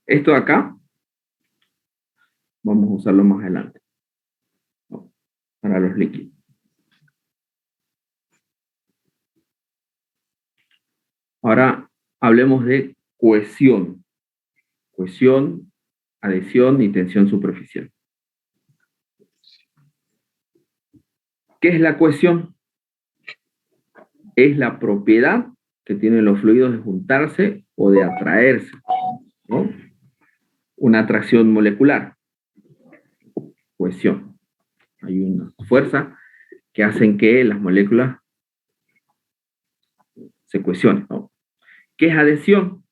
Esto de acá, vamos a usarlo más adelante, ¿no? Para los líquidos. Ahora hablemos de cohesión. Cohesión, adhesión y tensión superficial. ¿Qué es la cohesión? Es la propiedad que tienen los fluidos de juntarse o de atraerse, ¿no? Una atracción molecular, cohesión. Hay una fuerza que hacen que las moléculas se cohesionen, ¿no? ¿Qué es adhesión?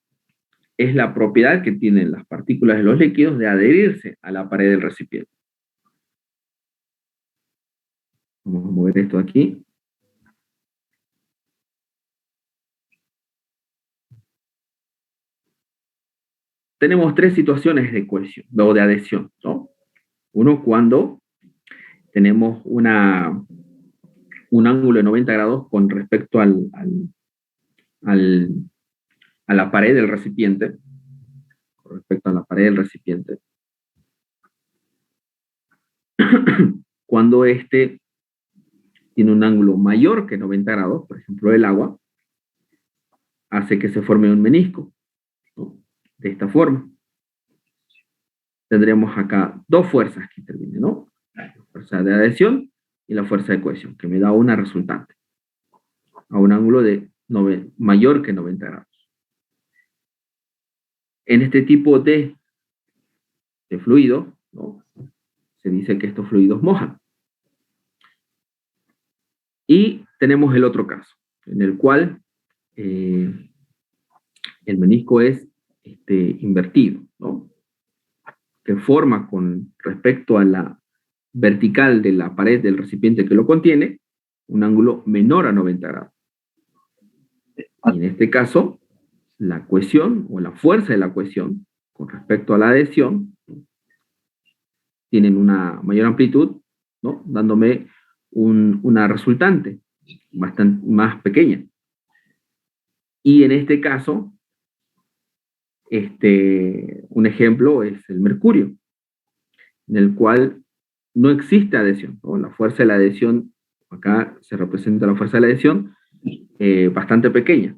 Es la propiedad que tienen las partículas de los líquidos de adherirse a la pared del recipiente. Vamos a mover esto aquí. Tenemos tres situaciones de cohesión, o de adhesión, ¿no? Uno, cuando tenemos un ángulo de 90 grados con respecto a la pared del recipiente, con respecto a la pared del recipiente. Cuando este tiene un ángulo mayor que 90 grados, por ejemplo el agua, hace que se forme un menisco, ¿no? De esta forma. Tendríamos acá dos fuerzas que intervienen, ¿no? La fuerza de adhesión y la fuerza de cohesión, que me da una resultante. a un ángulo de mayor que 90 grados. En este tipo de fluido, ¿no?, se dice que estos fluidos mojan. Y tenemos el otro caso, en el cual el menisco es invertido, ¿no?, que forma con respecto a la vertical de la pared del recipiente que lo contiene un ángulo menor a 90 grados. Y en este caso, la cohesión o la fuerza de la cohesión con respecto a la adhesión tienen una mayor amplitud, ¿no?, dándome una resultante bastante más pequeña. Y en este caso, un ejemplo es el mercurio, en el cual no existe adhesión, ¿no? La fuerza de la adhesión, acá se representa la fuerza de la adhesión bastante pequeña.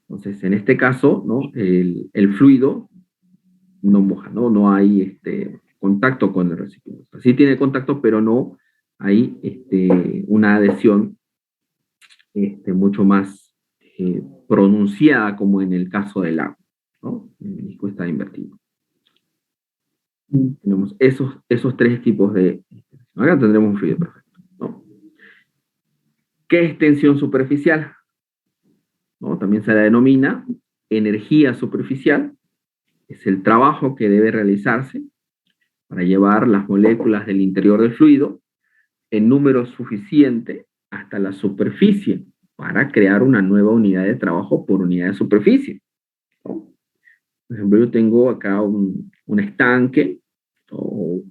Entonces, en este caso, ¿no?, el fluido no moja, ¿no? No hay contacto con el recipiente. Sí tiene contacto, pero no hay una adhesión mucho más pronunciada como en el caso del agua, ¿no? El menisco está invertido. Tenemos esos tres tipos de... Acá tendremos un fluido perfecto, ¿no? ¿Qué es tensión superficial? ¿No? También se la denomina energía superficial. Es el trabajo que debe realizarse para llevar las moléculas del interior del fluido en número suficiente hasta la superficie para crear una nueva unidad de trabajo por unidad de superficie, ¿no? Por ejemplo, yo tengo acá un estanque o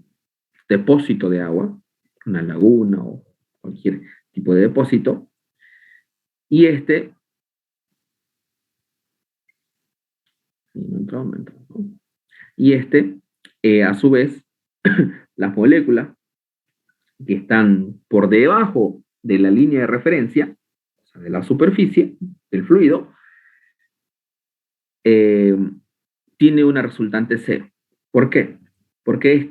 depósito de agua, una laguna o cualquier tipo de depósito, y a su vez, las moléculas que están por debajo de la línea de referencia, o sea, de la superficie del fluido, tiene una resultante cero. ¿Por qué? Porque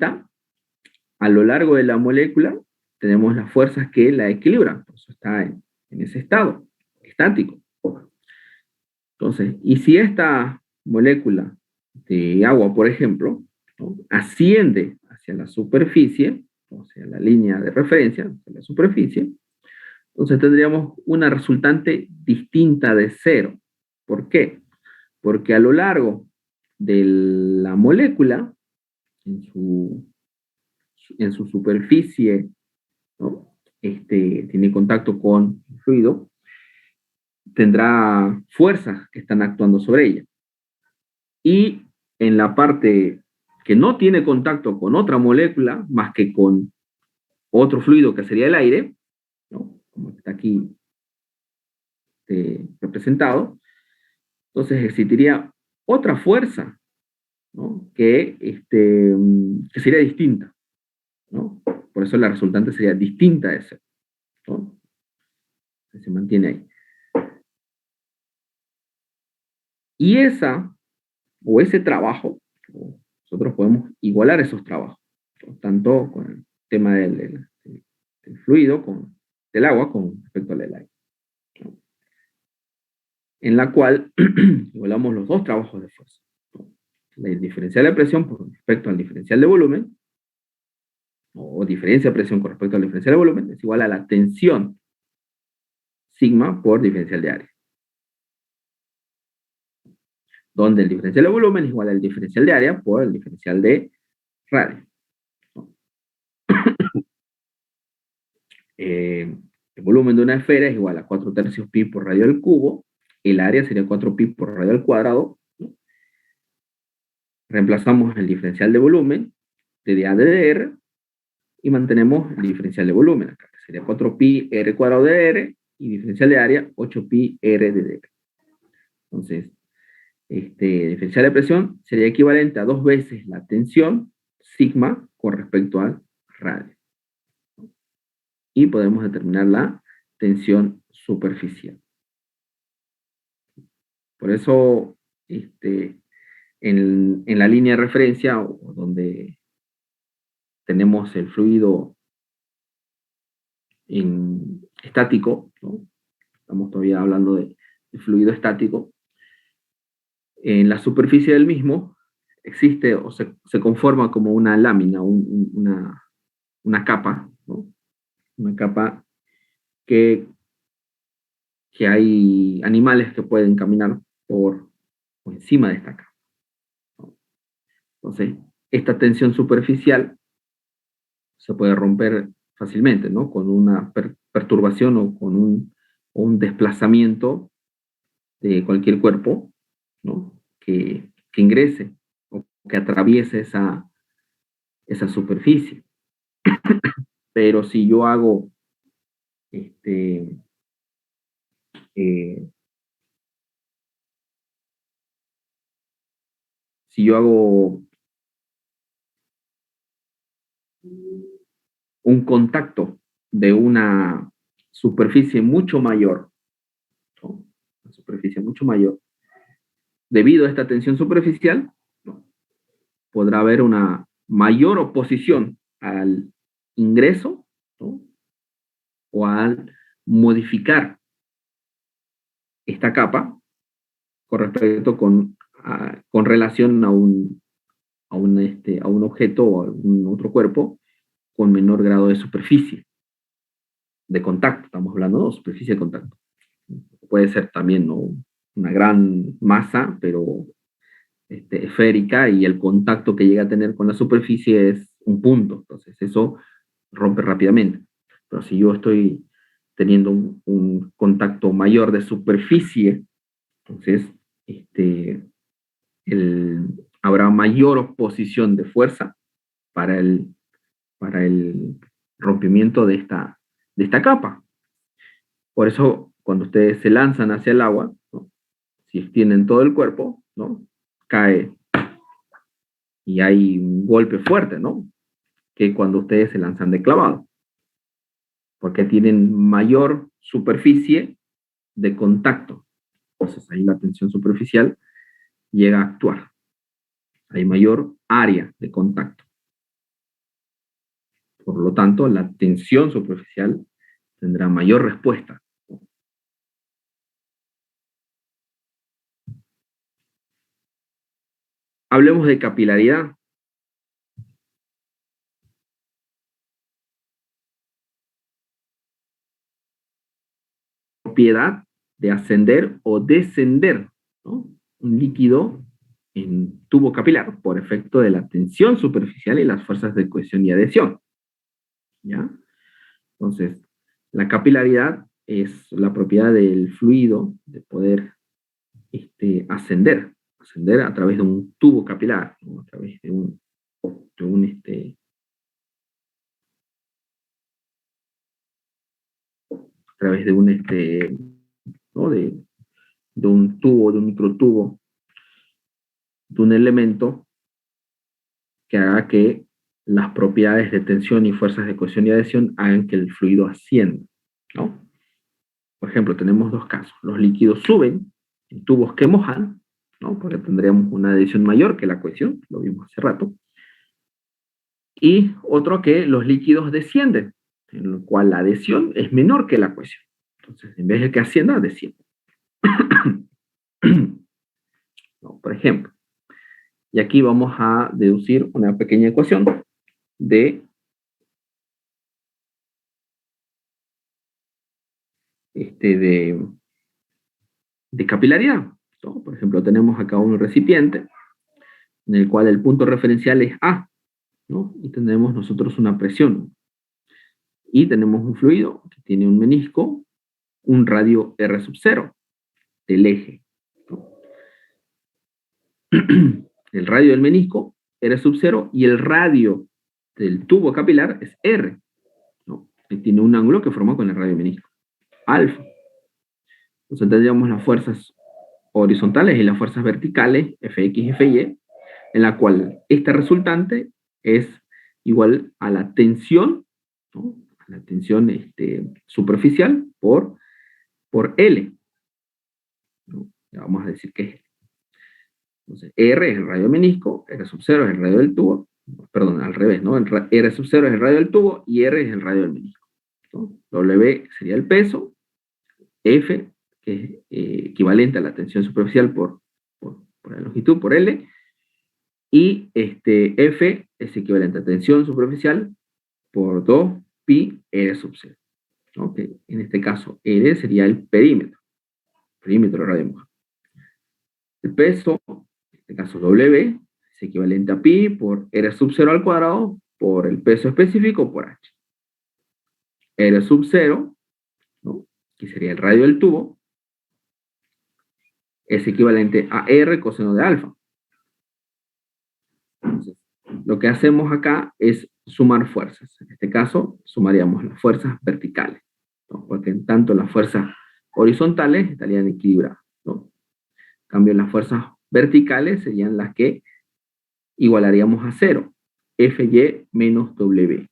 a lo largo de la molécula, tenemos las fuerzas que la equilibran. Por eso está en ese estado estático. Entonces, y si esta molécula de agua, por ejemplo, ¿no?, asciende hacia la superficie, o sea, la línea de referencia, hacia la superficie, entonces tendríamos una resultante distinta de cero. ¿Por qué? Porque a lo largo de la molécula, en su superficie, ¿no?, tiene contacto con el fluido, tendrá fuerzas que están actuando sobre ella. Y en la parte que no tiene contacto con otra molécula, más que con otro fluido que sería el aire, ¿no?, como está aquí representado, entonces existiría otra fuerza, ¿no?, que sería distinta, ¿no? Por eso la resultante sería distinta de ese, ¿no? Se mantiene ahí. Y ese trabajo, nosotros podemos igualar esos trabajos, ¿no?, tanto con el tema del fluido, del agua, con respecto al del aire, ¿no?, en la cual igualamos los dos trabajos de fuerza, ¿no? El diferencial de presión con respecto al diferencial de volumen, o diferencia de presión con respecto al diferencial de volumen, es igual a la tensión sigma por diferencial de área, donde el diferencial de volumen es igual al diferencial de área por el diferencial de radio, ¿no? El volumen de una esfera es igual a 4/3 pi por radio al cubo, el área sería 4 pi por radio al cuadrado, ¿no? Reemplazamos el diferencial de volumen de dA de dr y mantenemos el diferencial de volumen acá, que sería 4 pi r cuadrado de r, y diferencial de área 8 pi r de dr. Entonces, diferencial de presión sería equivalente a 2 veces la tensión sigma con respecto al radio. Y podemos determinar la tensión superficial. Por eso, en la línea de referencia, o donde tenemos el fluido estático, ¿no?, estamos todavía hablando de fluido estático, en la superficie del mismo existe o se conforma como una lámina, una capa, ¿no? Una capa que hay animales que pueden caminar por encima de esta capa, ¿no? Entonces, esta tensión superficial se puede romper fácilmente, ¿no? Con una perturbación o con un desplazamiento de cualquier cuerpo, ¿no? Que ingrese o que atraviese esa superficie. Pero si yo hago eh, si yo hago un contacto de una superficie mucho mayor, ¿no? Una superficie mucho mayor, debido a esta tensión superficial, ¿no? Podrá haber una mayor oposición al ingreso, ¿no? O al modificar esta capa con respecto con relación a un objeto o a un otro cuerpo con menor grado de superficie de contacto. Estamos hablando de superficie de contacto. Puede ser también, ¿no?, una gran masa, pero esférica, y el contacto que llega a tener con la superficie es un punto. Entonces eso rompe rápidamente. Pero si yo estoy teniendo un contacto mayor de superficie, entonces habrá mayor oposición de fuerza para el rompimiento de esta capa. Por eso, cuando ustedes se lanzan hacia el agua, ¿no?, si extienden todo el cuerpo, ¿no?, cae y hay un golpe fuerte, ¿no?, que cuando ustedes se lanzan de clavado, porque tienen mayor superficie de contacto. Entonces ahí la tensión superficial llega a actuar. Hay mayor área de contacto. Por lo tanto, la tensión superficial tendrá mayor respuesta. Hablemos de capilaridad. Propiedad de ascender o descender, ¿no?, un líquido en tubo capilar por efecto de la tensión superficial y las fuerzas de cohesión y adhesión, ¿ya? Entonces, la capilaridad es la propiedad del fluido de poder ascender a través de un tubo capilar, ¿no?, a través de un a través de un ¿no?, de un tubo, de un microtubo, de un elemento que haga que las propiedades de tensión y fuerzas de cohesión y adhesión hagan que el fluido ascienda, ¿no? Por ejemplo, tenemos dos casos. Los líquidos suben en tubos que mojan, ¿no?, porque tendríamos una adhesión mayor que la cohesión, lo vimos hace rato. Y otro, que los líquidos descienden, en el cual la adhesión es menor que la cohesión. Entonces, en vez de que ascienda, desciende. ¿No? Por ejemplo, y aquí vamos a deducir una pequeña ecuación de capilaridad, ¿no? Por ejemplo, tenemos acá un recipiente en el cual el punto referencial es A, ¿no? Y tenemos nosotros una presión. Y tenemos un fluido que tiene un menisco, un radio R sub 0 del eje, ¿no? El radio del menisco, R sub 0, y el radio del tubo capilar es R, ¿no? Y tiene un ángulo que forma con el radio del menisco, alfa. Entonces tendríamos las fuerzas horizontales y las fuerzas verticales, Fx y Fy, en la cual esta resultante es igual a la tensión, ¿no?, a la tensión superficial por L, ¿no? Ya vamos a decir que es L. Entonces, R es el radio del menisco, R sub 0 es el radio del tubo, perdón, al revés, ¿no? R sub 0 es el radio del tubo y R es el radio del menisco, ¿no? W sería el peso, F, que es equivalente a la tensión superficial por la longitud, por L, y F es equivalente a tensión superficial por 2 pi R sub 0. ¿Okay? En este caso, R sería el perímetro de radio mojada. El peso, en este caso W, es equivalente a pi por R sub 0 al cuadrado por el peso específico por H. R sub 0, ¿no?, que sería el radio del tubo, es equivalente a R coseno de alfa. Entonces, lo que hacemos acá es sumar fuerzas. En este caso, sumaríamos las fuerzas verticales, ¿no?, porque en tanto las fuerzas horizontales estarían equilibradas, ¿no? En cambio, las fuerzas verticales serían las que igualaríamos a cero, Fy menos W.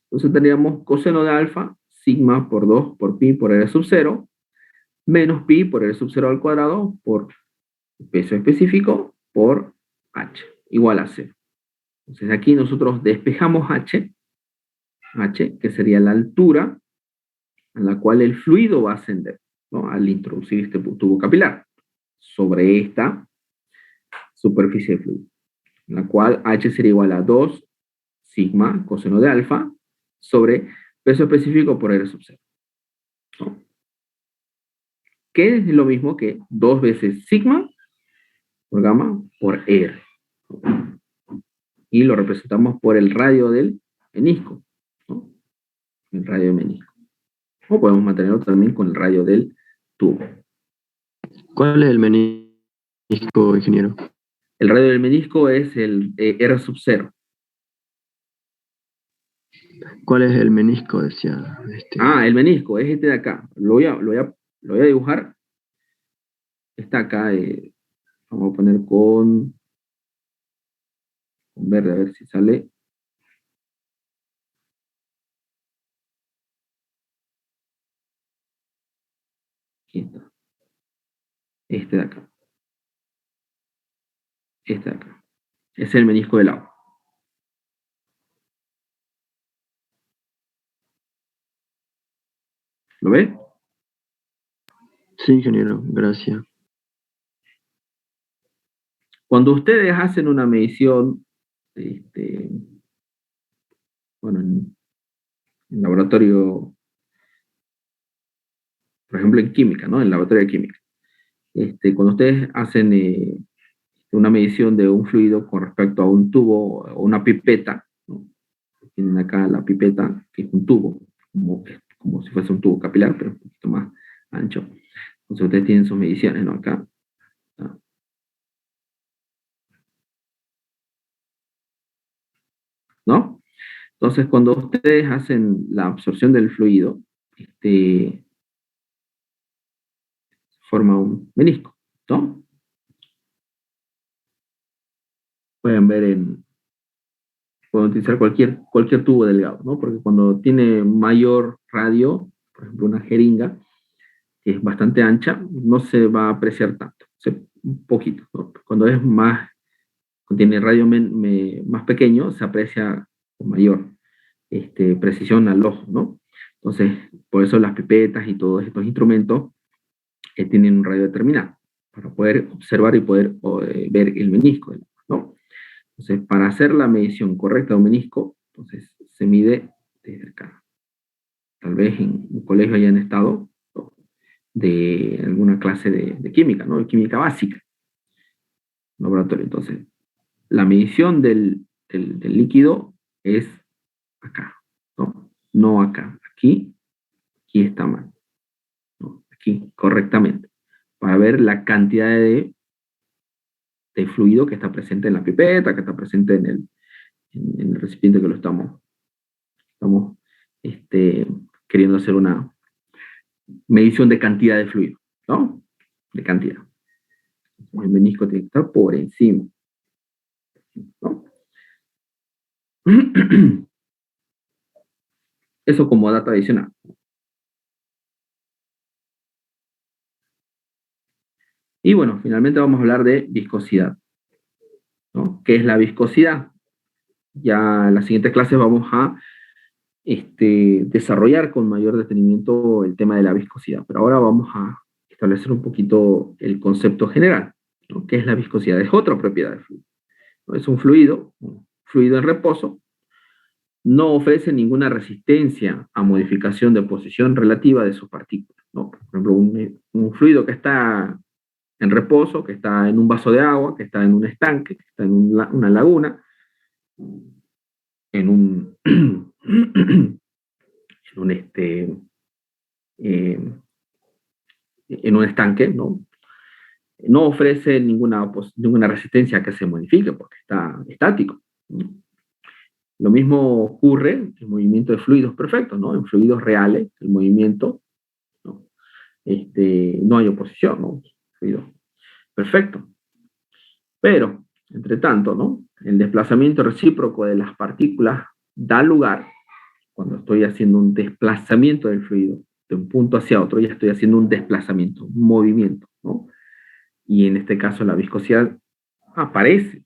Entonces tendríamos coseno de alfa, sigma por 2 por pi por R sub 0, menos pi por R sub 0 al cuadrado por peso específico por H, igual a 0. Entonces aquí nosotros despejamos H, que sería la altura a la cual el fluido va a ascender, ¿no?, al introducir este tubo capilar sobre esta superficie de fluido, en la cual H sería igual a 2 sigma coseno de alfa sobre peso específico por R sub 0, ¿no?, que es lo mismo que 2 veces sigma por gamma por R, ¿no?, y lo representamos por el radio del menisco, ¿no?, el radio del menisco. O podemos mantenerlo también con el radio del tubo. ¿Cuál es el menisco, ingeniero? El radio del menisco es el R sub 0. ¿Cuál es el menisco? Decía. El menisco es este de acá. Lo voy a dibujar. Está acá. Vamos a poner con verde, a ver si sale. Aquí está. Este de acá. Este de acá. Es el menisco del agua. ¿Lo ve? Sí, ingeniero, gracias. Cuando ustedes hacen una medición, bueno, en laboratorio, por ejemplo en química, ¿no?, en laboratorio de química, cuando ustedes hacen una medición de un fluido con respecto a un tubo o una pipeta, ¿no?, tienen acá la pipeta, que es un tubo, como si fuese un tubo capilar, pero un poquito más ancho. Entonces ustedes tienen sus mediciones, ¿no?, acá. ¿No? Entonces, cuando ustedes hacen la absorción del fluido, forma un menisco, ¿no? Pueden ver pueden utilizar cualquier tubo delgado, ¿no? Porque cuando tiene mayor radio, por ejemplo una jeringa, que es bastante ancha, no se va a apreciar tanto, un poquito, ¿no? Cuando tiene radio más pequeño, se aprecia con mayor precisión al ojo, ¿no? Entonces, por eso las pipetas y todos estos instrumentos tienen un radio determinado, para poder observar y poder ver el menisco, ¿no? Entonces, para hacer la medición correcta de un menisco, entonces se mide desde acá. Tal vez en un colegio hayan estado, ¿no?, de alguna clase de química, ¿no?, de química básica, laboratorio. Entonces, la medición del líquido es acá, ¿no? No acá. Aquí está mal, ¿no?, aquí correctamente, para ver la cantidad de fluido que está presente en la pipeta, que está presente en el recipiente que lo estamos queriendo hacer una medición de cantidad de fluido, ¿no? De cantidad. El menisco tiene que estar por encima, ¿no? Eso como dato adicional. Y bueno, finalmente vamos a hablar de viscosidad, ¿no? ¿Qué es la viscosidad? Ya en las siguientes clases vamos a desarrollar con mayor detenimiento el tema de la viscosidad. Pero ahora vamos a establecer un poquito el concepto general, ¿no? ¿Qué es la viscosidad? Es otra propiedad del fluido, ¿no? Es un fluido en reposo, no ofrece ninguna resistencia a modificación de posición relativa de sus partículas, ¿no? Por ejemplo, un fluido que está en reposo, que está en un vaso de agua, que está en un estanque, que está en una laguna, en un, en un estanque, ¿no? No ofrece ninguna resistencia a que se modifique porque está estático, ¿no? Lo mismo ocurre en el movimiento de fluidos perfectos, ¿no? En fluidos reales, el movimiento, ¿no? No hay oposición, ¿no? Fluido perfecto. Pero, entre tanto, ¿no? El desplazamiento recíproco de las partículas da lugar, cuando estoy haciendo un desplazamiento del fluido de un punto hacia otro, ya estoy haciendo un desplazamiento, un movimiento, ¿no? Y en este caso la viscosidad aparece.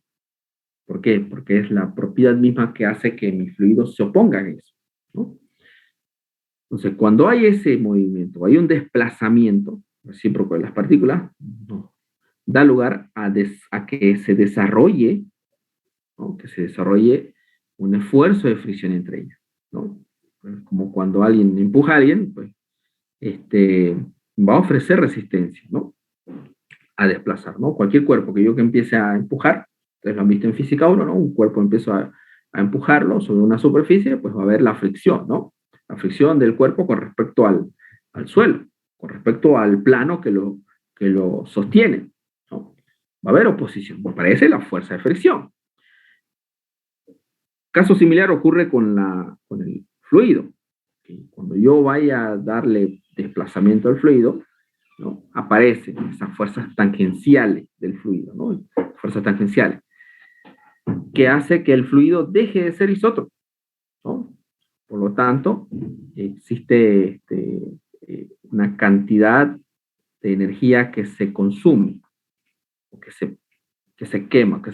¿Por qué? Porque es la propiedad misma que hace que mi fluido se oponga a eso, ¿no? Entonces, cuando hay ese movimiento, hay un desplazamiento recíproco de las partículas, ¿no? Da lugar a que se desarrolle, ¿no? Que se desarrolle un esfuerzo de fricción entre ellas, ¿no? Como cuando alguien empuja a alguien, pues, va a ofrecer resistencia, ¿no? A desplazar, ¿no? Cualquier cuerpo que empiece a empujar, ustedes lo han visto en física 1, ¿no? Un cuerpo empieza a empujarlo sobre una superficie, pues va a haber la fricción, ¿no? La fricción del cuerpo con respecto al suelo, con respecto al plano que lo sostiene, ¿no? Va a haber oposición, pues aparece la fuerza de fricción. Caso similar ocurre con el fluido. Cuando yo vaya a darle desplazamiento al fluido, ¿no? Aparecen esas fuerzas tangenciales del fluido, ¿no? Fuerzas tangenciales, que hace que el fluido deje de ser isótropo, ¿no? Por lo tanto, existe una cantidad de energía que se consume, o que se quema, que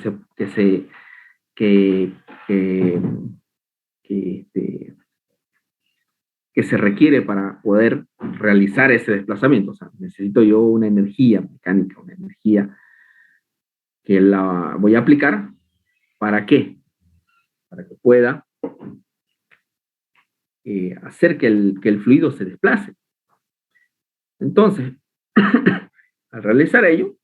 se requiere para poder realizar ese desplazamiento. O sea, necesito yo una energía mecánica, una energía que la voy a aplicar. ¿Para qué? Para que pueda hacer que el fluido se desplace. Entonces, al realizar ello,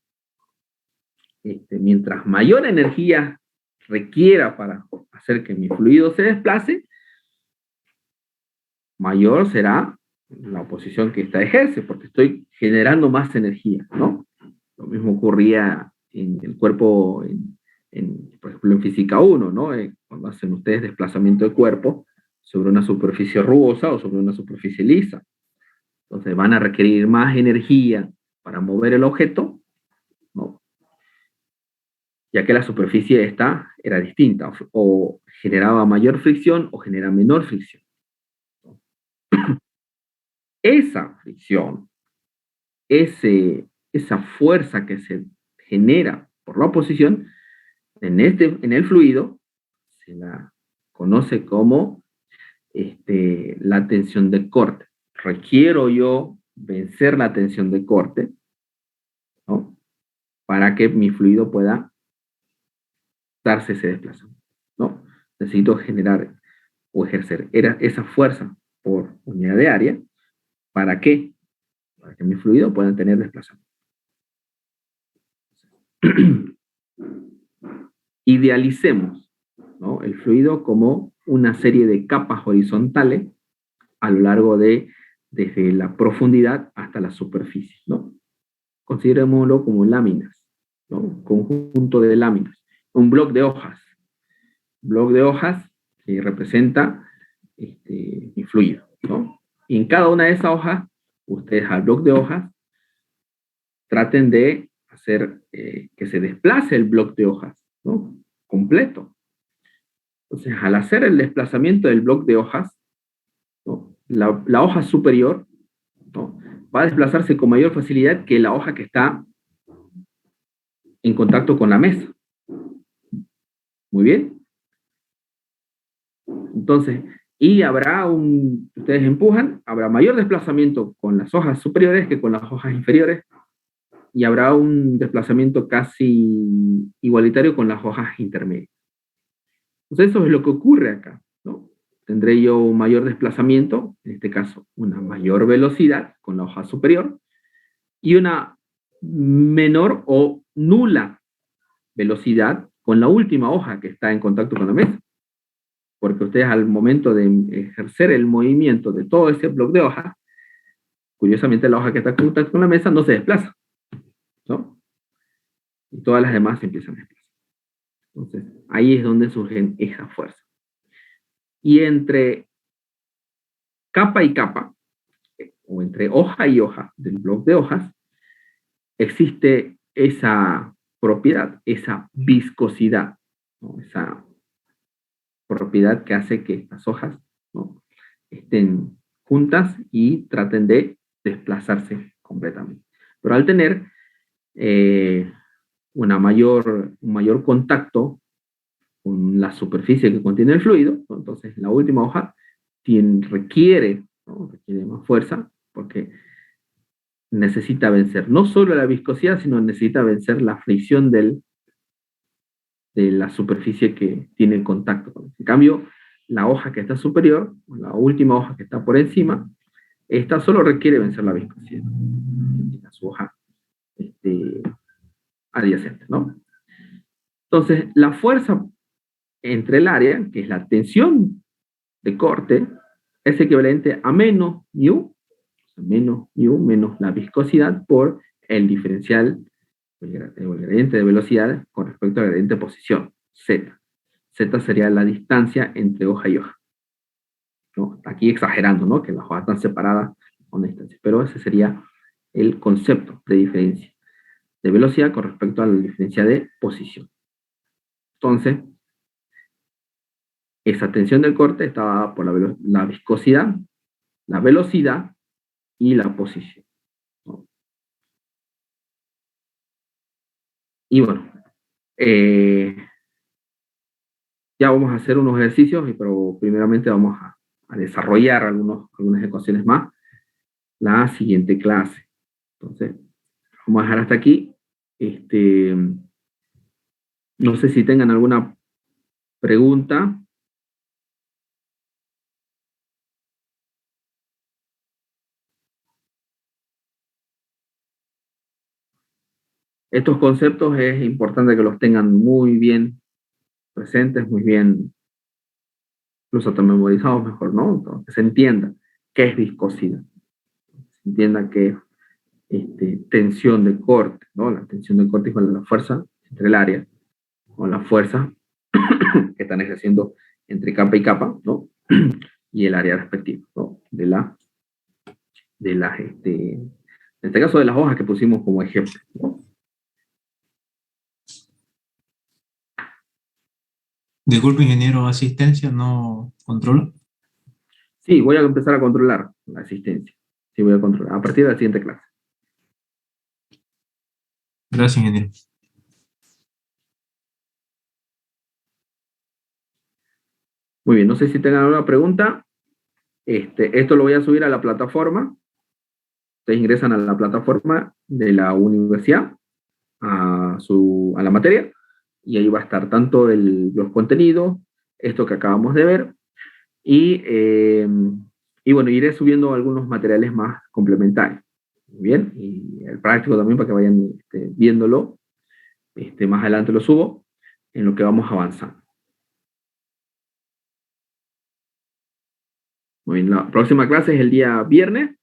mientras mayor energía requiera para hacer que mi fluido se desplace, mayor será la oposición que ésta ejerce, porque estoy generando más energía, ¿no? Lo mismo ocurría en el cuerpo, por ejemplo, en física 1, ¿no? Cuando hacen ustedes desplazamiento de cuerpo sobre una superficie rugosa o sobre una superficie lisa. Entonces van a requerir más energía para mover el objeto, ¿no? Ya que la superficie esta era distinta, o generaba mayor fricción o genera menor fricción. Esa fricción, esa fuerza que se genera por la oposición en el fluido, se la conoce como la tensión de corte. Requiero yo vencer la tensión de corte, ¿no? Para que mi fluido pueda darse ese desplazamiento, ¿no? Necesito generar o ejercer esa fuerza por unidad de área. ¿Para qué? Para que mi fluido pueda tener desplazamiento. Idealicemos, ¿no? El fluido como una serie de capas horizontales a lo largo desde la profundidad hasta la superficie, ¿no? Considerémoslo como láminas, ¿no? Un conjunto de láminas, un bloc de hojas. Bloc de hojas que representa mi fluido, ¿no? Y en cada una de esas hojas, ustedes al bloc de hojas traten de hacer que se desplace el bloc de hojas, ¿no? Completo. Entonces, al hacer el desplazamiento del bloc de hojas, ¿no? La hoja superior, ¿no? Va a desplazarse con mayor facilidad que la hoja que está en contacto con la mesa. Muy bien. Entonces, Y ustedes empujan, habrá mayor desplazamiento con las hojas superiores que con las hojas inferiores, y habrá un desplazamiento casi igualitario con las hojas intermedias. Entonces eso es lo que ocurre acá, ¿no? Tendré yo un mayor desplazamiento, en este caso una mayor velocidad con la hoja superior, y una menor o nula velocidad con la última hoja que está en contacto con la mesa. Porque ustedes al momento de ejercer el movimiento de todo ese bloque de hojas, curiosamente la hoja que está en contacto con la mesa no se desplaza, ¿no? Y todas las demás se empiezan a desplazar. Entonces, ahí es donde surgen esas fuerzas. Y entre capa y capa, o entre hoja y hoja del bloque de hojas, existe esa propiedad, esa viscosidad, ¿no? Esa propiedad que hace que estas hojas, ¿no?, estén juntas y traten de desplazarse completamente. Pero al tener un mayor contacto con la superficie que contiene el fluido, entonces la última hoja requiere, ¿no?, requiere más fuerza porque necesita vencer no solo la viscosidad, sino necesita vencer la fricción de la superficie que tiene contacto con. En cambio, la hoja que está superior, la última hoja que está por encima, esta solo requiere vencer la viscosidad, la su hoja adyacente, ¿no? Entonces, la fuerza entre el área, que es la tensión de corte, es equivalente a menos mu, menos la viscosidad por el diferencial, el gradiente de velocidad con respecto al gradiente de posición, z. Z sería la distancia entre hoja y hoja, ¿no? Aquí exagerando, ¿no?, que las hojas están separadas con distancia, pero ese sería el concepto de diferencia de velocidad con respecto a la diferencia de posición. Entonces, esa tensión del corte está dada por la viscosidad, la velocidad y la posición, ¿no? Y bueno, ya vamos a hacer unos ejercicios, pero primeramente vamos a desarrollar algunas ecuaciones más la siguiente clase. Entonces, vamos a dejar hasta aquí. No sé si tengan alguna pregunta. Estos conceptos es importante que los tengan muy bien presentes, muy bien, incluso hasta memorizados mejor, ¿no? Entonces, que se entienda qué es viscosidad, se entienda qué es tensión de corte, ¿no? La tensión de corte es igual a la fuerza entre el área, o la fuerza que están ejerciendo entre capa y capa, ¿no? Y el área respectiva, ¿no?, en este caso de las hojas que pusimos como ejemplo, ¿no? Disculpe, ingeniero, asistencia, no controla. Sí, voy a empezar a controlar la asistencia. Sí, voy a controlar a partir de la siguiente clase. Gracias, ingeniero. Muy bien, no sé si tengan alguna pregunta. Esto lo voy a subir a la plataforma. Ustedes ingresan a la plataforma de la universidad, a la materia, y ahí va a estar tanto los contenidos, esto que acabamos de ver, y bueno, iré subiendo algunos materiales más complementarios. Muy bien, y el práctico también para que vayan viéndolo. Más adelante lo subo en lo que vamos avanzando. Muy bien, la próxima clase es el día viernes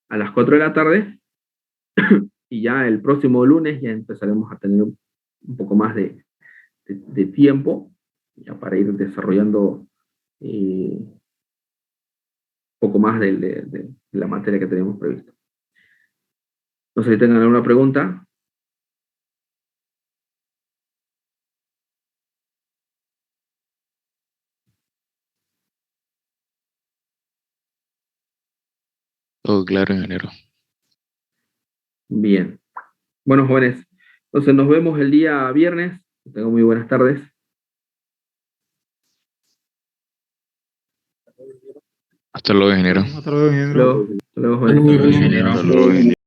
a las 4 de la tarde, y ya el próximo lunes ya empezaremos a tener un poco más de tiempo ya para ir desarrollando un poco más de la materia que tenemos previsto. No sé si tengan alguna pregunta. Todo claro, ingeniero. Bien. Bueno, jóvenes, entonces nos vemos el día viernes. Que tengan muy buenas tardes. Hasta luego, ingeniero. Hasta luego, ingeniero. Luego, Hasta luego, ingeniero.